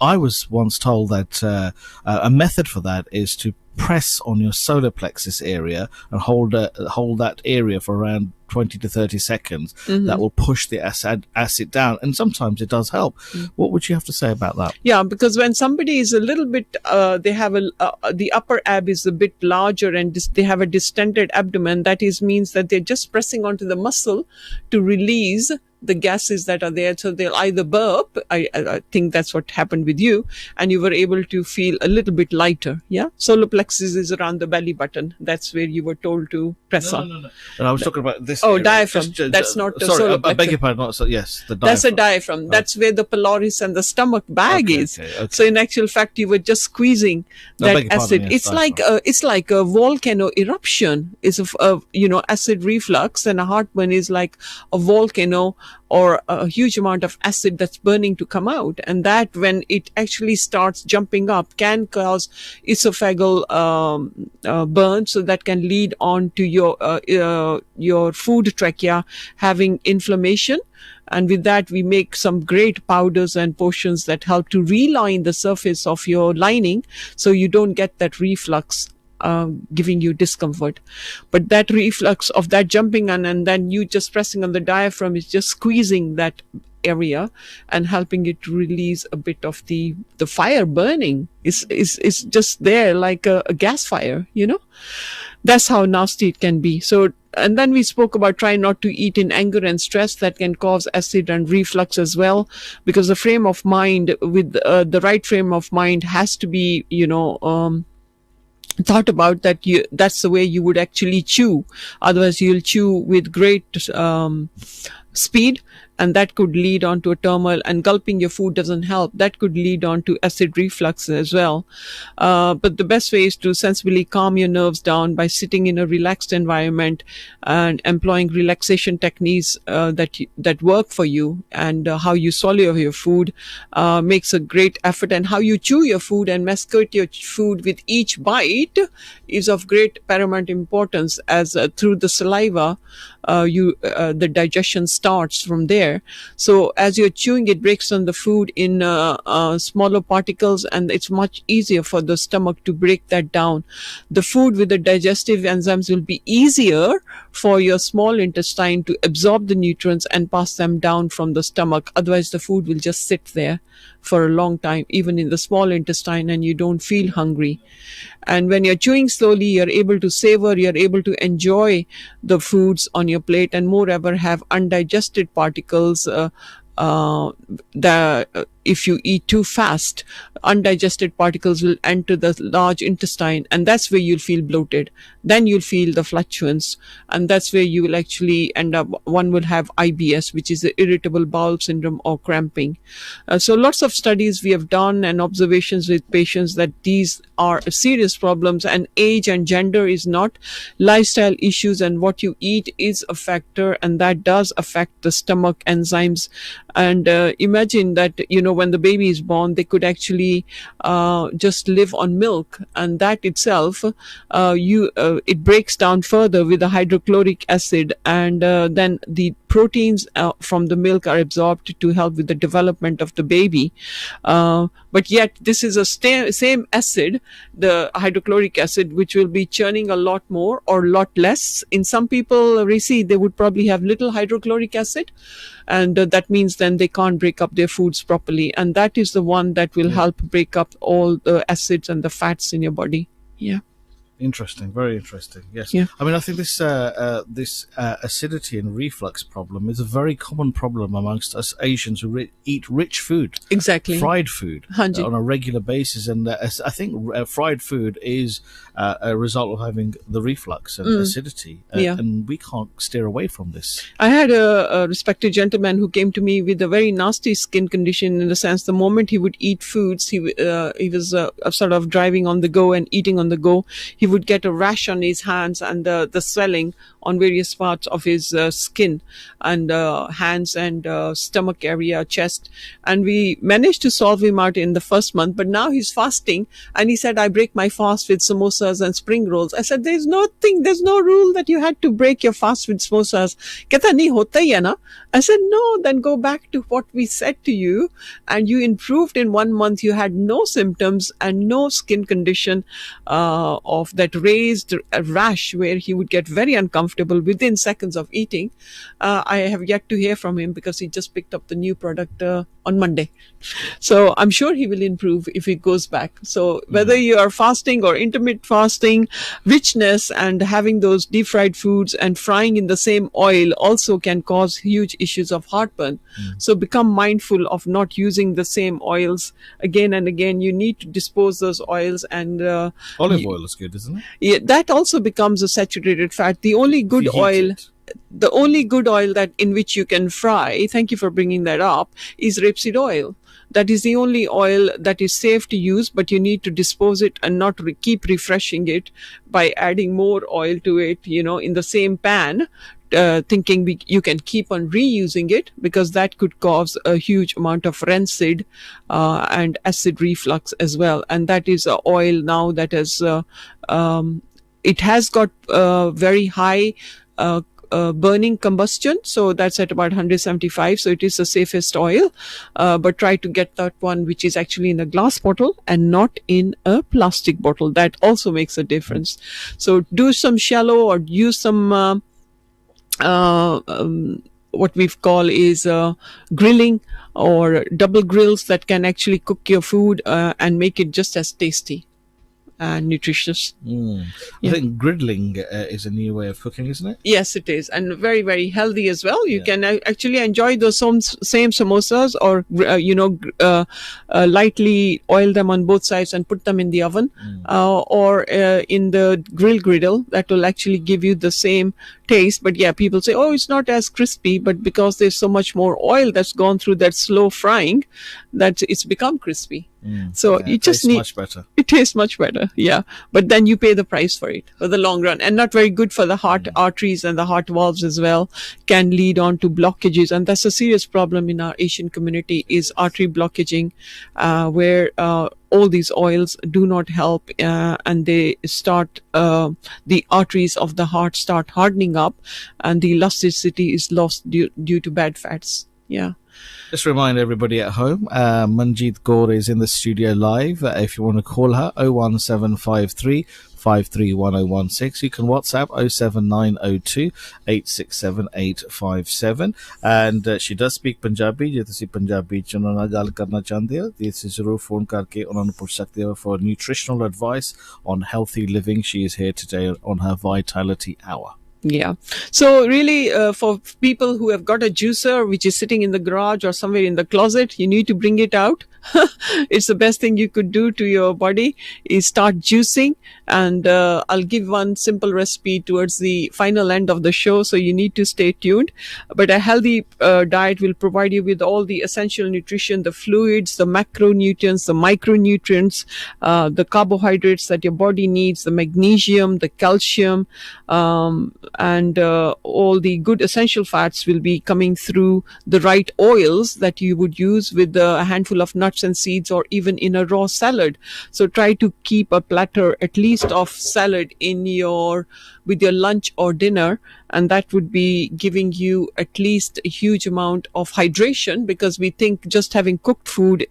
I was once told that a method for that is to press on your solar plexus area and hold that area for around 20 to 30 seconds. Mm-hmm. That will push the acid down, and sometimes it does help. What would you have to say about that? Yeah, because when somebody is a little bit, they have the upper ab is a bit larger and they have a distended abdomen, that means that they're just pressing onto the muscle to release the gases that are there. So they'll either burp, I think that's what happened with you, and you were able to feel a little bit lighter. Yeah, solar plexus is around the belly button. That's where you were told to press on. No. And I was talking about this. Oh, diaphragm. That's not the solar plexus. I beg your pardon. Yes, the diaphragm. That's a diaphragm. That's where the pylorus and the stomach bag is. Okay. So in actual fact, you were just squeezing that acid. Pardon, yes, it's like a volcano eruption. Is acid reflux, and a heartburn is like a volcano or a huge amount of acid that's burning to come out. And that, when it actually starts jumping up, can cause esophageal burn. So that can lead on to your food trachea having inflammation. And with that, we make some great powders and potions that help to reline the surface of your lining so you don't get that reflux giving you discomfort. But that reflux of that jumping on and then you just pressing on the diaphragm is just squeezing that area and helping it to release a bit of the fire burning. Is just there like a gas fire, That's how nasty it can be. So, and then we spoke about trying not to eat in anger and stress. That can cause acid and reflux as well, because the frame of mind with the right frame of mind has to be, thought about that. That's the way you would actually chew. Otherwise, you'll chew with great speed, and that could lead on to a turmoil, and gulping your food doesn't help. That could lead on to acid reflux as well. But the best way is to sensibly calm your nerves down by sitting in a relaxed environment and employing relaxation techniques that work for you. And how you swallow your food makes a great effort, and how you chew your food and masticate your food with each bite is of great paramount importance, as through the saliva the digestion starts from there. there. So as you're chewing, it breaks down the food in smaller particles, and it's much easier for the stomach to break that down. The food with the digestive enzymes will be easier for your small intestine to absorb the nutrients and pass them down from the stomach. Otherwise, the food will just sit there for a long time, even in the small intestine, and you don't feel hungry. And when you're chewing slowly, you're able to savor, you're able to enjoy the foods on your plate, and moreover have undigested particles if you eat too fast, undigested particles will enter the large intestine, and that's where you'll feel bloated. Then you'll feel the flatulence, and that's where you will actually end up, one will have IBS, which is the irritable bowel syndrome or cramping. So lots of studies we have done and observations with patients that these are serious problems, and age and gender is not. Lifestyle issues and what you eat is a factor, and that does affect the stomach enzymes. And imagine that, when the baby is born, they could actually just live on milk, and that itself, it breaks down further with the hydrochloric acid, and then the proteins from the milk are absorbed to help with the development of the baby. But yet this is a same acid, the hydrochloric acid, which will be churning a lot more or a lot less. In some people, Rishi, they would probably have little hydrochloric acid, and that means then they can't break up their foods properly. And that is the one that will help break up all the acids and the fats in your body. Yeah. Interesting, very interesting. Yes, Yeah. I mean, I think this acidity and reflux problem is a very common problem amongst us Asians who eat rich food, Exactly. fried food Hanji. on a regular basis, and I think fried food is a result of having the reflux and acidity, Yeah. and we can't steer away from this. I had a respected gentleman who came to me with a very nasty skin condition, in the sense the moment he would eat foods, he was sort of driving on the go and eating on the go, he would get a rash on his hands and the swelling on various parts of his skin and hands and stomach area, chest. And we managed to solve him out in the first month, but now he's fasting, and he said, I break my fast with samosas and spring rolls. I said, there's no rule that you had to break your fast with samosas. Kehta nahi hota hi hai na? I said, no, then go back to what we said to you, and you improved in 1 month. You had no symptoms and no skin condition of that raised rash where he would get very uncomfortable within seconds of eating. I have yet to hear from him because he just picked up the new product on Monday. So I'm sure he will improve if he goes back. So whether you are fasting or intermittent fasting, richness and having those deep fried foods and frying in the same oil also can cause huge issues of heartburn. So become mindful of not using the same oils again and again. You need to dispose those oils, and Olive oil is good, isn't it? yeah, that also becomes a saturated fat. The only good If you heat oil, it. the only good oil that in which you can fry, thank you for bringing that up, is rapeseed oil. That is the only oil that is safe to use, but you need to dispose it and not keep refreshing it by adding more oil to it, in the same pan, thinking you can keep on reusing it, because that could cause a huge amount of rancid and acid reflux as well. And that is oil now that has, it has got very high burning combustion, so that's at about 175, so it is the safest oil, but try to get that one which is actually in a glass bottle and not in a plastic bottle. That also makes a difference. So do some shallow or use some what we call is grilling or double grills that can actually cook your food and make it just as tasty and nutritious. I think griddling is a new way of cooking, isn't it? Yes, it is, and very, very healthy as well. You can actually enjoy those same samosas, or lightly oil them on both sides and put them in the oven, or in the griddle. That will actually give you the same taste. But yeah, people say, oh, it's not as crispy, but because there's so much more oil that's gone through that slow frying, that it's become crispy. So you just need, much better. it tastes much better, yeah. But then you pay the price for it for the long run, and not very good for the heart arteries and the heart valves as well. Can lead on to blockages, and that's a serious problem in our Asian community, is artery blockaging, where all these oils do not help, and they start, the arteries of the heart start hardening up, and the elasticity is lost due to bad fats. Yeah. Just remind everybody at home, Manjeet Kaur is in the studio live. If you want to call her, 01753 531016. You can WhatsApp 07902 867 857. And she does speak Punjabi. Je tusi Punjabi ch unna naal gall karna chahte ho, this is zarur phone karke unna nu puch sakte ho for nutritional advice on healthy living. She is here today on her Vitality Hour. Yeah. So really, for people who have got a juicer which is sitting in the garage or somewhere in the closet, you need to bring it out. It's the best thing you could do to your body is start juicing. And I'll give one simple recipe towards the final end of the show. So you need to stay tuned. But a healthy diet will provide you with all the essential nutrition, the fluids, the macronutrients, the micronutrients, the carbohydrates that your body needs, the magnesium, the calcium, and all the good essential fats will be coming through the right oils that you would use with a handful of nuts and seeds or even in a raw salad. So try to keep a platter at least of salad in with your lunch or dinner, and that would be giving you at least a huge amount of hydration, because we think just having cooked food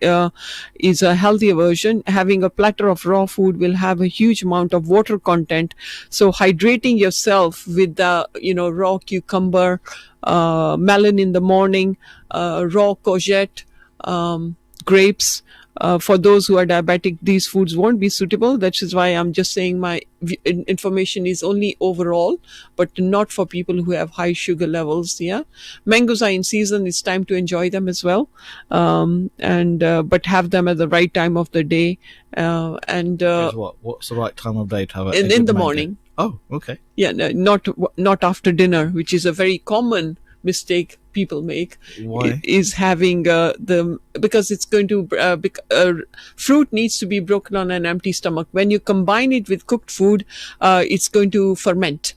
is a healthier version. Having a platter of raw food will have a huge amount of water content. So hydrating yourself with the raw cucumber, melon in the morning, raw courgette, grapes. For those who are diabetic, these foods won't be suitable. That is why I'm just saying my information is only overall, but not for people who have high sugar levels. Yeah, mangoes are in season. It's time to enjoy them as well, but have them at the right time of the day. What's the right time of day to have it? In the morning. Oh, okay. Yeah, no, not after dinner, which is a very common mistake people make. Why? Is having because it's going to fruit needs to be broken on an empty stomach. When you combine it with cooked food, it's going to ferment.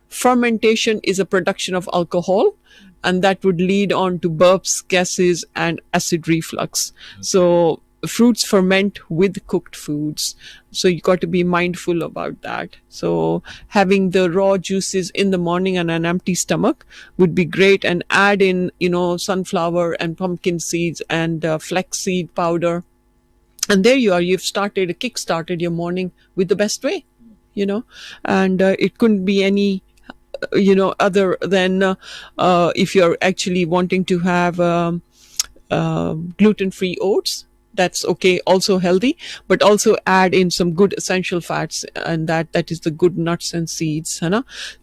Fermentation is a production of alcohol, and that would lead on to burps, gases, and acid reflux. Okay. So fruits ferment with cooked foods, so you got to be mindful about that. So having the raw juices in the morning on an empty stomach would be great, and add in sunflower and pumpkin seeds and flaxseed powder, and there you are. You've kick-started your morning with the best way, and it couldn't be any other than if you're actually wanting to have gluten-free oats. That's okay, also healthy, but also add in some good essential fats, and that is the good nuts and seeds,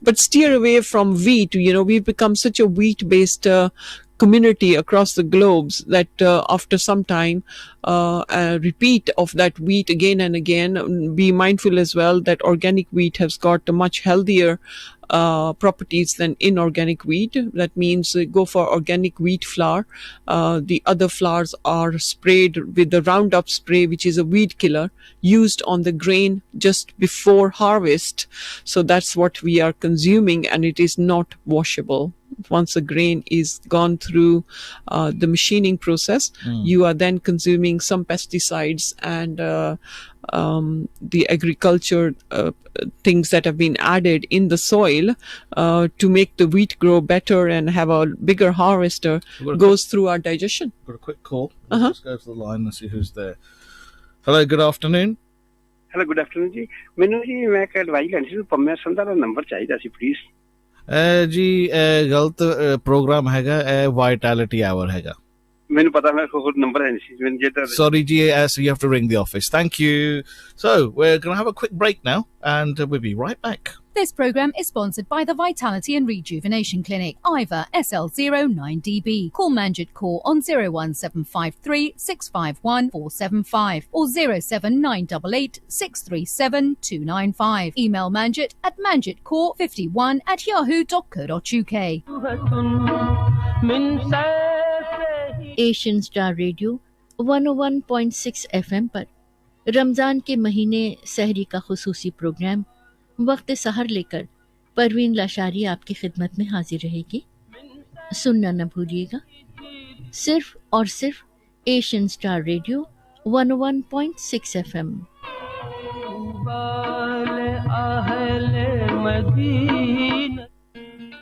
but steer away from wheat. We've become such a wheat-based community across the globes that after some time, a repeat of that wheat again and again. Be mindful as well that organic wheat has got a much healthier properties than inorganic wheat. That means go for organic wheat flour. The other flours are sprayed with the Roundup spray, which is a weed killer, used on the grain just before harvest. So that's what we are consuming, and it is not washable. Once the grain is gone through the machining process, you are then consuming some pesticides and the agriculture things that have been added in the soil to make the wheat grow better and have a bigger harvester, goes through our digestion. Got a quick call. Let's go to the line and see who's there. Hello, good afternoon. Hello, good afternoon जी. मैंने जी मैं एक advice लेनी थी, तो मैं संदा दा number चाहिए सी please. जी गलत प्रोग्राम हैगा, वाइटैलिटी आवर हैगा. मैंने पता मैं खुद नंबर है नहीं. Sorry ji, so you have to ring the office. Thank you. So we're going to have a quick break now, and we'll be right back. This programme is sponsored by the Vitality and Rejuvenation Clinic, IVA SL09DB. Call Manjit Kaur on 01753 651 475 or 07988 637 295. Email Manjit at manjitkaur51@yahoo.co.uk. Asian Star Radio 101.6 FM पर रमज़ान के महीने सहरी का खुसूसी programme वक्त सहर लेकर परवीन लाशारी आपकी खिदमत में हाजिर रहेगी. सुनना न भूलिएगा, सिर्फ और सिर्फ Asian Star Radio 101.6 FM.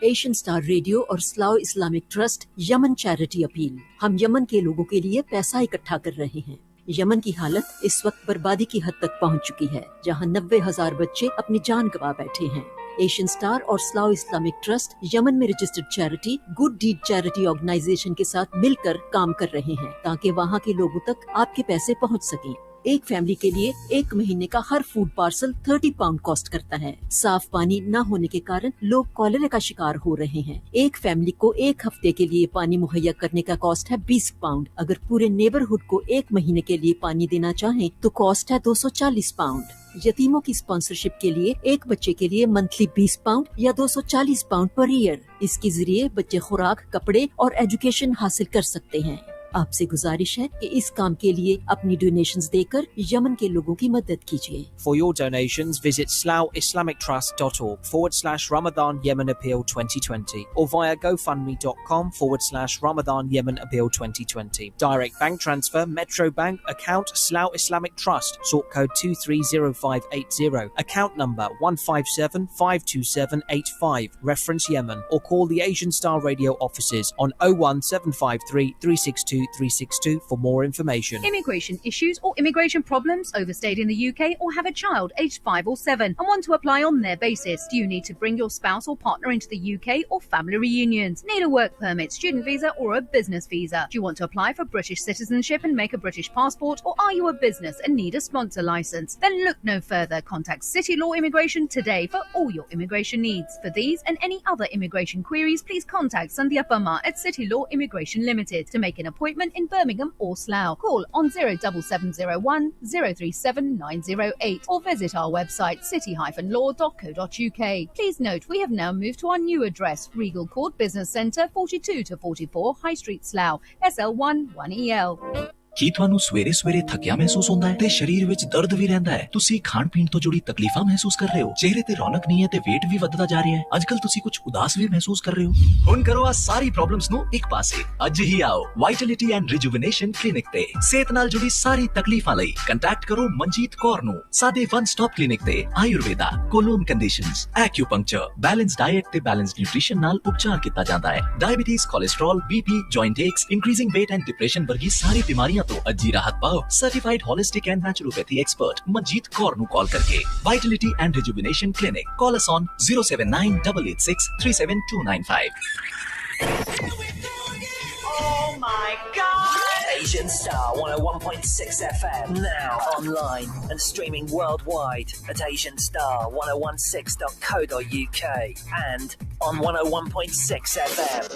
Asian Star Radio और Slav Islamic trust Yemen charity appeal. हम यमन के लोगों के लिए पैसा इकट्ठा कर रहे हैं। यमन की हालत इस वक्त बर्बादी की हद तक पहुंच चुकी है, जहां 90,000 बच्चे अपनी जान गंवा बैठे हैं। एशियन स्टार और स्लाव इस्लामिक ट्रस्ट यमन में registered charity good deed charity organisation के साथ मिलकर काम कर रहे हैं, ताकि वहाँ के लोगों तक आपके पैसे पहुँच सकें। एक फैमिली के लिए 1 महीने का हर फूड पार्सल 30 पाउंड कॉस्ट करता है। साफ पानी न होने के कारण लोग कॉलेरा का शिकार हो रहे हैं। एक फैमिली को 1 हफ्ते के लिए पानी मुहैया करने का कॉस्ट है 20 पाउंड। अगर पूरे नेबरहुड को 1 महीने के लिए पानी देना चाहें तो कॉस्ट है 240 पाउंड। यतीमों की स्पॉन्सरशिप के लिए एक बच्चे के लिए मंथली 20 पाउंड या 240 पाउंड पर ईयर। इसके जरिए बच्चे खुराक, कपड़े और एजुकेशन हासिल कर सकते हैं। आपसे गुजारिश है कि इस काम के लिए अपनी डोनेशंस देकर यमन के लोगों की मदद कीजिए। For your donations, visit slowislamictrust.org/Ramadan Yemen Appeal 2020 or via gofundme.com/Ramadan Yemen Appeal 2020. Direct bank transfer, Metro Bank, account Slough Islamic Trust, sort code 230580, account number 157-52785, reference Yemen, or call the Asian Star Radio offices on 01753 362 362 for more information. Immigration issues or immigration problems, overstayed in the UK or have a child aged 5 or 7 and want to apply on their basis? Do you need to bring your spouse or partner into the UK or family reunions? Need a work permit, student visa or a business visa? Do you want to apply for British citizenship and make a British passport, or are you a business and need a sponsor license? Then look no further. Contact City Law Immigration today for all your immigration needs. For these and any other immigration queries, please contact Sandhya Parmar at City Law Immigration Limited to make an appointment in Birmingham or Slough. Call on 07701 037 908 or visit our website city-law.co.uk. Please note we have now moved to our new address, Regal Court Business Centre, 42 to 44 High Street, Slough, SL1 1EL. ਕੀ ਤੁਹਾਨੂੰ ਸਵੇਰੇ ਸਵੇਰੇ ਥੱਕਿਆ ਮਹਿਸੂਸ ਹੁੰਦਾ ਹੈ ਤੇ ਸਰੀਰ ਵਿੱਚ ਦਰਦ ਵੀ ਰਹਿੰਦਾ ਹੈ? ਤੁਸੀਂ ਖਾਣ ਪੀਣ ਤੋਂ ਜੁੜੀ ਤਕਲੀਫਾਂ ਮਹਿਸੂਸ ਕਰ ਰਹੇ ਹੋ, ਚਿਹਰੇ ਤੇ ਰੌਣਕ ਨਹੀਂ ਹੈ ਤੇ weight ਵੀ ਵੱਧਦਾ ਜਾ ਰਿਹਾ ਹੈ, ਅੱਜਕੱਲ ਤੁਸੀਂ ਕੁਝ ਉਦਾਸ ਵੀ ਮਹਿਸੂਸ ਕਰ ਰਹੇ ਹੋ। ਹੁਣ ਕਰੋ ਆ ਸਾਰੀ ਪ੍ਰੋਬਲਮਸ ਨੂੰ ਇੱਕ ਪਾਸੇ। ਅੱਜ ਹੀ ਆਓ ਵਾਈਟੈਲਿਟੀ ਐਂਡ ਰਿਜੂਵਨੇਸ਼ਨ ਕਲੀਨਿਕ ਤੇ। ਸਿਹਤ ਨਾਲ ਜੁੜੀ ਸਾਰੀ ਤਕਲੀਫਾਂ ਲਈ ਕੰਟੈਕਟ ਕਰੋ ਮਨਜੀਤ ਕੌਰ ਨੂੰ। ਸਾਡੇ ਵਨ ਸਟਾਪ ਕਲੀਨਿਕ ਤੇ Ayurveda, colon conditions, acupuncture, balance diet ਤੇ ਬੈਲੈਂਸ ਨਿਊਟ੍ਰੀਸ਼ਨ ਨਾਲ ਉਪਚਾਰ ਕੀਤਾ ਜਾਂਦਾ ਹੈ। Diabetes, cholesterol, BP, joint aches, increasing weight and depression वर्गी सारी बीमारियां तो अजी राहत पाओ certified holistic and naturopathy expert Manjit Kaur नु कॉल करके। Vitality and rejuvenation clinic, call us on 079 886 37295। Oh my God! Asian Star 101.6 FM, now online and streaming worldwide at asianstar1016.co.uk and on 101.6 FM.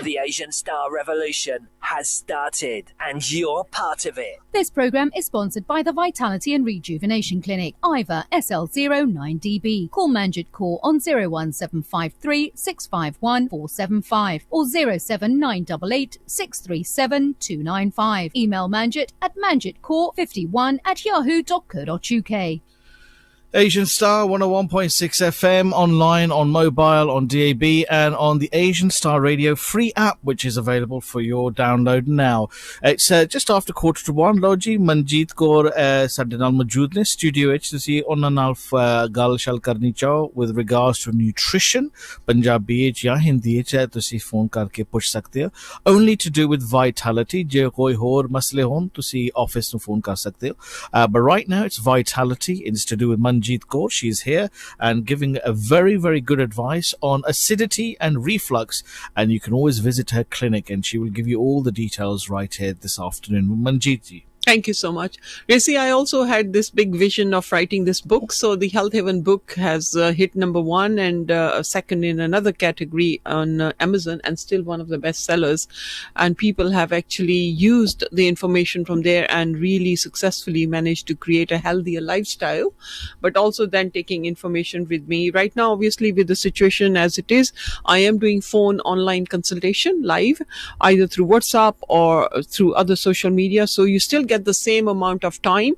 The Asian Star Revolution has started and you're part of it. This programme is sponsored by the Vitality and Rejuvenation Clinic, IVA SL09DB. Call Manjit Kaur on 01753 651 475 or 07988 637 295. Email Manjit at manjitkaur51@yahoo.co.uk. Asian Star 101.6 FM, online, on mobile, on DAB, and on the Asian Star Radio free app, which is available for your download now. It's just after 1:45. Loji Manjeet Kaur ਸਾਡੇ ਨਾਲ ਮੌਜੂਦ ਨੇ studio ਵਿੱਚ। ਤੁਸੀਂ ਉਹਨਾਂ ਨਾਲ ਗੱਲ shall ਕਰਨੀ ਚਾਹੋ with regards to nutrition, Punjabi ਵਿੱਚ ਜਾਂ ਹਿੰਦੀ ਵਿੱਚ ਤੁਸੀਂ ਫੋਨ ਕਰਕੇ ਪੁੱਛ ਸਕਦੇ ਹੋ। Only to do with vitality. ਜੇ ਕੋਈ ਹੋਰ ਮਸਲੇ ਹੋਣ ਤੁਸੀਂ ਆਫਿਸ ਨੂੰ ਫੋਨ ਕਰ ਸਕਦੇ ਹੋ। But right now it's vitality. It's to do with Manjeet Kaur. She's here and giving a very, very good advice on acidity and reflux. And you can always visit her clinic and she will give you all the details right here this afternoon. Manjeet ji. Thank you so much. You see, I also had this big vision of writing this book. So the Health Haven book has hit #1 and second in another category on Amazon, and still one of the best sellers. And people have actually used the information from there and really successfully managed to create a healthier lifestyle, but also then taking information with me. Right now, obviously, with the situation as it is, I am doing phone online consultation live, either through WhatsApp or through other social media. So you still get the same amount of time,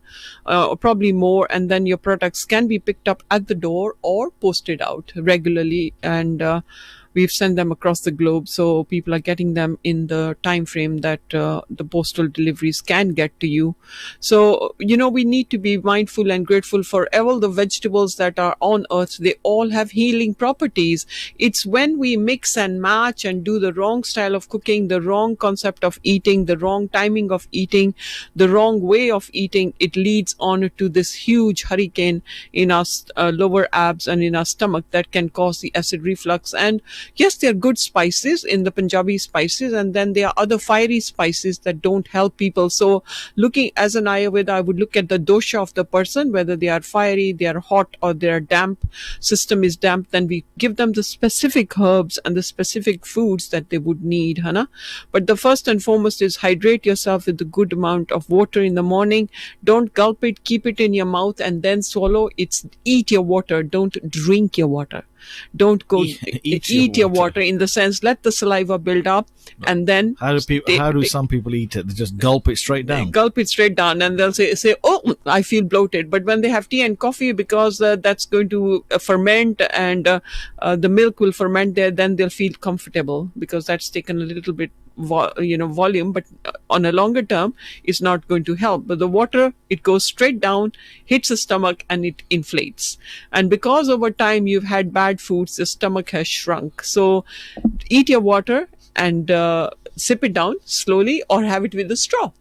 or probably more, and then your products can be picked up at the door or posted out regularly. And we've sent them across the globe, so people are getting them in the time frame that the postal deliveries can get to you. So, we need to be mindful and grateful for all the vegetables that are on earth. They all have healing properties. It's when we mix and match and do the wrong style of cooking, the wrong concept of eating, the wrong timing of eating, the wrong way of eating, it leads on to this huge hurricane in our lower abs and in our stomach that can cause the acid reflux. And yes, there are good spices in the Punjabi spices, and then there are other fiery spices that don't help people. So looking as an Ayurveda, I would look at the dosha of the person, whether they are fiery, they are hot, or they are damp, system is damp, then we give them the specific herbs and the specific foods that they would need, Hana. But the first and foremost is hydrate yourself with a good amount of water in the morning. Don't gulp it, keep it in your mouth and then swallow. It's eat your water, don't drink your water. Don't go eat your water in the sense, let the saliva build up, and then how do some people eat it? They just gulp it straight down. Gulp it straight down, and they'll say, oh, I feel bloated. But when they have tea and coffee, because that's going to ferment, and the milk will ferment there, then they'll feel comfortable because that's taken a little bit volume, but on a longer term it's not going to help. But the water, it goes straight down, hits the stomach, and it inflates. And because over time you've had bad foods, the stomach has shrunk. So eat your water and sip it down slowly, or have it with a straw.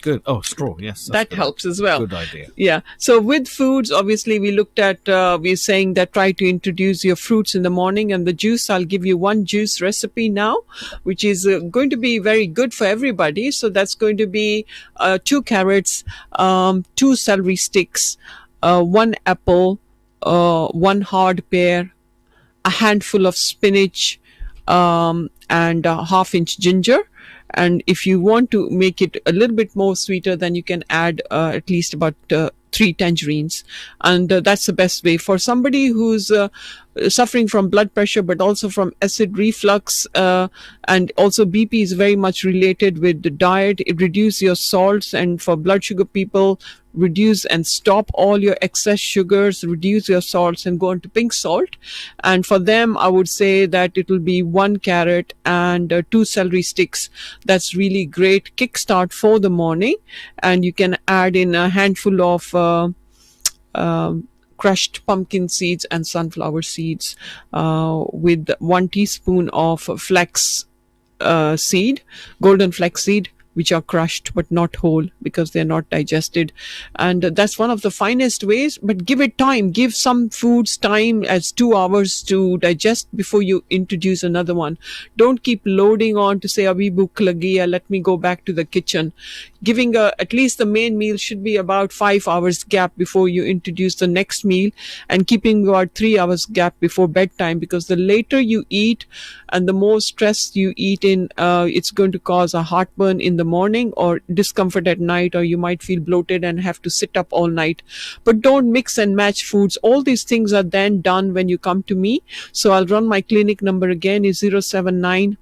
Good. Oh, straw. Yes. That helps as well. Good idea. Yeah. So with foods, obviously we looked at, we're saying that try to introduce your fruits in the morning and the juice. I'll give you one juice recipe now, which is going to be very good for everybody. So that's going to be 2 carrots, 2 celery sticks, 1 apple, 1 hard pear, a handful of spinach, and a half-inch ginger. And if you want to make it a little bit more sweeter, then you can add at least about 3 tangerines. And that's the best way. For somebody who's suffering from blood pressure, but also from acid reflux, and also BP is very much related with the diet. It reduces your salts, and for blood sugar people, reduce and stop all your excess sugars, reduce your salts and go into pink salt. And for them, I would say that it will be 1 carrot and 2 celery sticks. That's really great kickstart for the morning. And you can add in a handful of crushed pumpkin seeds and sunflower seeds with 1 teaspoon of flax seed, golden flax seed, which are crushed but not whole because they're not digested. And that's one of the finest ways, but give it time. Give some foods time as 2 hours to digest before you introduce another one. Don't keep loading on to say, abhi bhuk lagi hai, let me go back to the kitchen. Giving at least the main meal should be about 5 hours gap before you introduce the next meal, and keeping about 3 hours gap before bedtime, because the later you eat and the more stress you eat in, it's going to cause a heartburn in the morning or discomfort at night, or you might feel bloated and have to sit up all night. But don't mix and match foods. All these things are then done when you come to me. So I'll run my clinic number again, is 079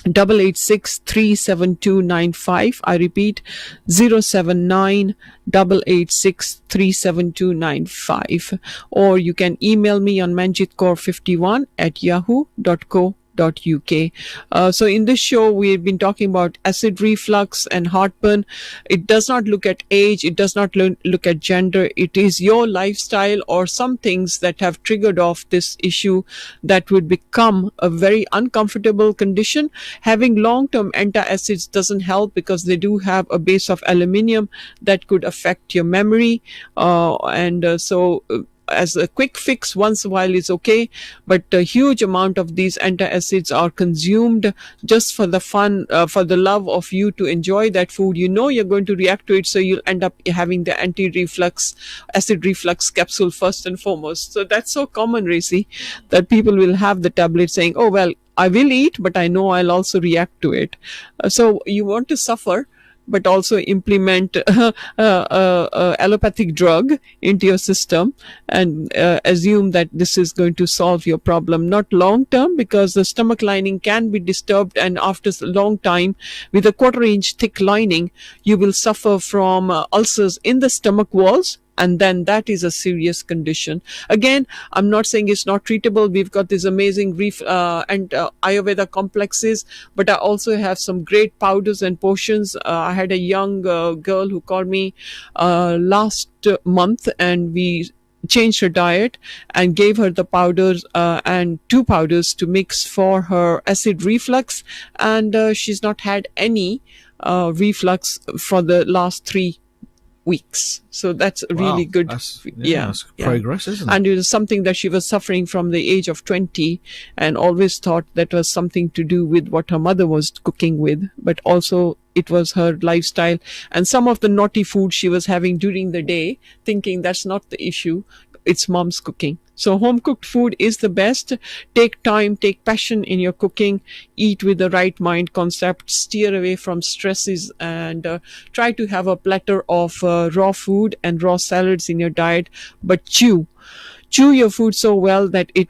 886 37295. I repeat, 079 886 37295. Or you can email me on manjitkaur51@yahoo.co.uk. So in this show, we've been talking about acid reflux and heartburn. It does not look at age. It does not look at gender. It is your lifestyle or some things that have triggered off this issue that would become a very uncomfortable condition. Having long-term antacids doesn't help because they do have a base of aluminium that could affect your memory. So as a quick fix once in a while is okay, but a huge amount of these antacids are consumed just for the fun, for the love of you to enjoy that food. You know you're going to react to it, so you'll end up having the acid reflux capsule first and foremost. So that's so common, Racy, that people will have the tablet saying, oh, well, I will eat, but I know I'll also react to it. So you want to suffer, but also implement allopathic drug into your system and assume that this is going to solve your problem. Not long term, because the stomach lining can be disturbed, and after a long time with a 1/4 inch thick lining, you will suffer from ulcers in the stomach walls and then that is a serious condition. Again, I'm not saying it's not treatable. We've got these amazing Ayurveda complexes, but I also have some great powders and potions. I had a young girl who called me last month, and we changed her diet and gave her the powders and 2 powders to mix for her acid reflux, and she's not had any reflux for the last 3 weeks. So that's really good. That's progress, isn't it? And it was something that she was suffering from the age of 20, and always thought that was something to do with what her mother was cooking with, but also it was her lifestyle and some of the naughty food she was having during the day, thinking that's not the issue, it's mom's cooking. So home cooked food is the best. Take time, take passion in your cooking, eat with the right mind concept, steer away from stresses, and try to have a platter of raw food and raw salads in your diet, but chew your food so well that it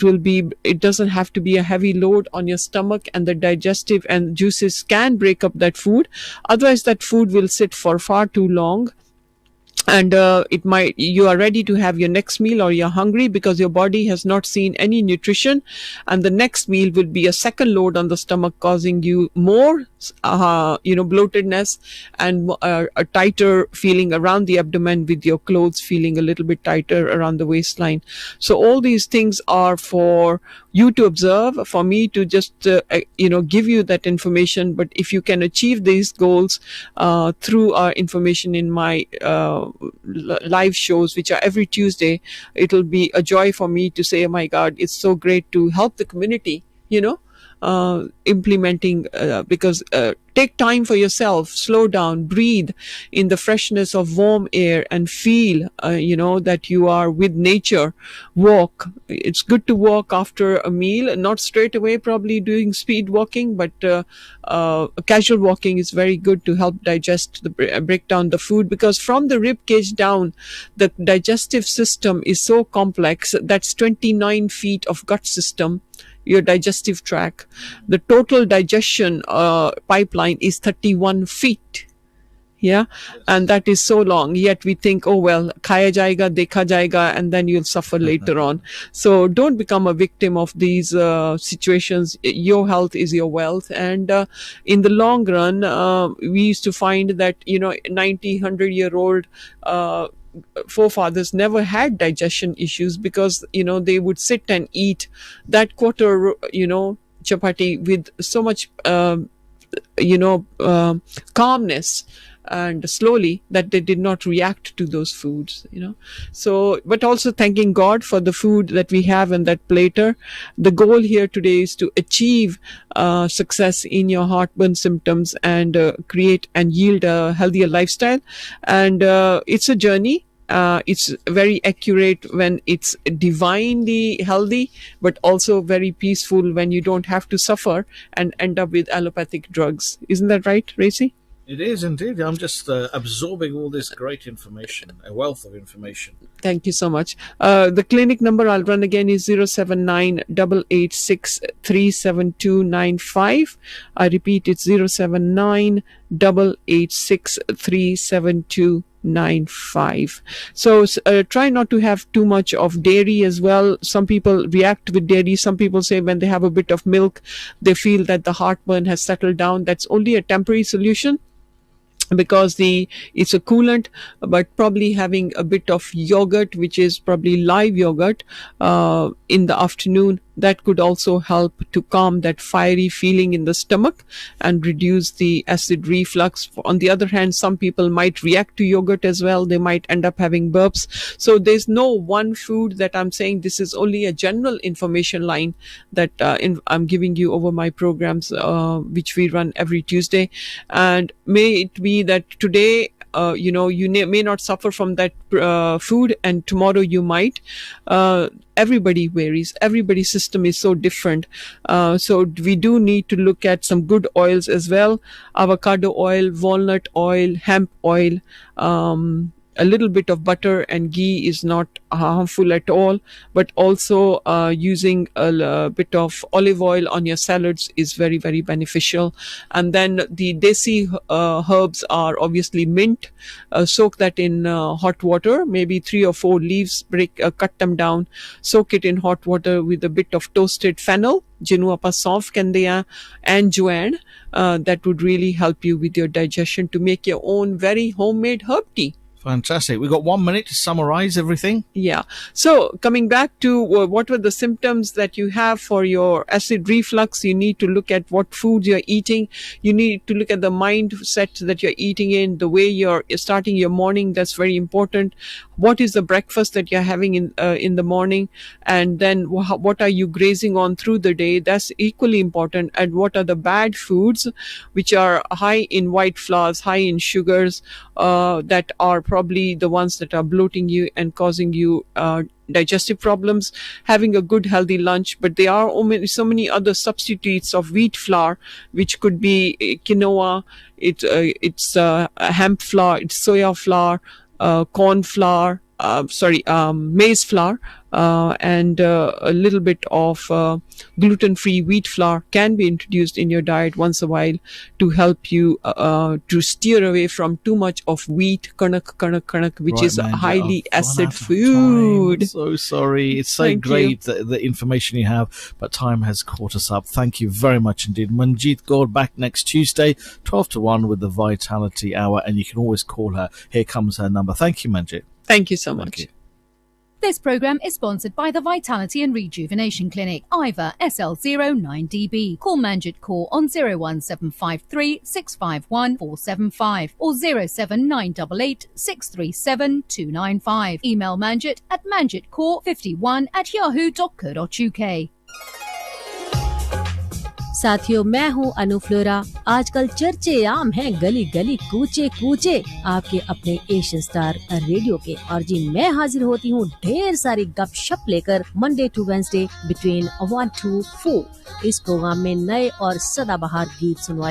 doesn't have to be a heavy load on your stomach, and the digestive and juices can break up that food. Otherwise that food will sit for far too long, and you are ready to have your next meal, or you're hungry because your body has not seen any nutrition, and the next meal will be a second load on the stomach, causing you more bloatedness and a tighter feeling around the abdomen, with your clothes feeling a little bit tighter around the waistline. So all these things are for you to observe, for me to just give you that information. But if you can achieve these goals through our information in my live shows, which are every Tuesday, it'll be a joy for me to say, oh my God, it's so great to help the community, implementing, because take time for yourself, slow down, breathe in the freshness of warm air, and feel, that you are with nature. Walk. It's good to walk after a meal, not straight away probably doing speed walking, but casual walking is very good to help digest, break down the food, because from the rib cage down, the digestive system is so complex. That's 29 feet of gut system, your digestive tract. The total digestion pipeline is 31 feet. Yeah. And that is so long. Yet we think, oh, well, khaya jayega, dekha jayega, and then you'll suffer later on. So don't become a victim of these situations. Your health is your wealth. And in the long run, we used to find that, 90, 100-year-old forefathers never had digestion issues, because they would sit and eat that quarter chapati with so much calmness and slowly, that they did not react to those foods. So, but also thanking God for the food that we have in that platter. The goal here today is to achieve success in your heartburn symptoms, and create and yield a healthier lifestyle. And it's a journey. It's very accurate when it's divinely healthy, but also very peaceful when you don't have to suffer and end up with allopathic drugs. Isn't that right, Racy? It is indeed. I'm just absorbing all this great information, a wealth of information. Thank you so much. The clinic number I'll run again is 079-886-37295. I repeat, it's 079-886-37295. So try not to have too much of dairy as well. Some people react with dairy. Some people say when they have a bit of milk, they feel that the heartburn has settled down. That's only a temporary solution, because it's a coolant, but probably having a bit of yogurt, which is probably live yogurt, in the afternoon, that could also help to calm that fiery feeling in the stomach and reduce the acid reflux. On the other hand, some people might react to yogurt as well. They might end up having burps. So there's no one food that I'm saying. This is only a general information line that I'm giving you over my programs, which we run every Tuesday. And may it be that today, you may not suffer from that food, and tomorrow you might. Everybody varies. Everybody's system is so different. So we do need to look at some good oils as well. Avocado oil, walnut oil, hemp oil, a little bit of butter and ghee is not harmful at all, but also using a bit of olive oil on your salads is very, very beneficial. And then the desi herbs are obviously mint. Soak that in hot water, maybe 3 or 4 leaves, cut them down, soak it in hot water with a bit of toasted fennel, ਜਿਹਨੂੰ ਆਪਾਂ ਸੌਂਫ ਕਹਿੰਦੇ ਆ, and ਜਵੈਣ. That would really help you with your digestion to make your own very homemade herb tea. Fantastic. We've got 1 minute to summarize everything. Yeah. So coming back to what were the symptoms that you have for your acid reflux, you need to look at what foods you're eating. You need to look at the mindset that you're eating in, the way you're starting your morning. That's very important. What is the breakfast that you're having in the morning? And then what are you grazing on through the day? That's equally important. And what are the bad foods which are high in white flours, high in sugars, that are probably the ones that are bloating you and causing you digestive problems. Having a good healthy lunch, but there are so many other substitutes of wheat flour, which could be quinoa, it's hemp flour, it's soya flour, corn flour, maize flour, and a little bit of gluten-free wheat flour can be introduced in your diet once a while to help you to steer away from too much of wheat, kanak, which is a highly acid food. So sorry. It's so great the information you have, but time has caught us up. Thank you very much indeed. Manjeet Gaur back next Tuesday, 12 to 1 with the Vitality Hour, and you can always call her. Here comes her number. Thank you, Manjeet. Thank you so much. This programme is sponsored by the Vitality and Rejuvenation Clinic, IVA SL09DB. Call Manjit Kaur on 01753 651 475 or 07988 637 295. Email Manjit at manjitkaur51@yahoo.co.uk. साथियों, मैं हूँ अनु flora. आजकल चर्चे आम हैं, गली गली कूचे कूचे आपके अपने एशियन स्टार रेडियो के। और जी मैं हाजिर होती हूँ ढेर सारी गपशप लेकर Monday to Wednesday between 1 to 4। इस प्रोग्राम में नए और सदाबहार गीत सुनवाए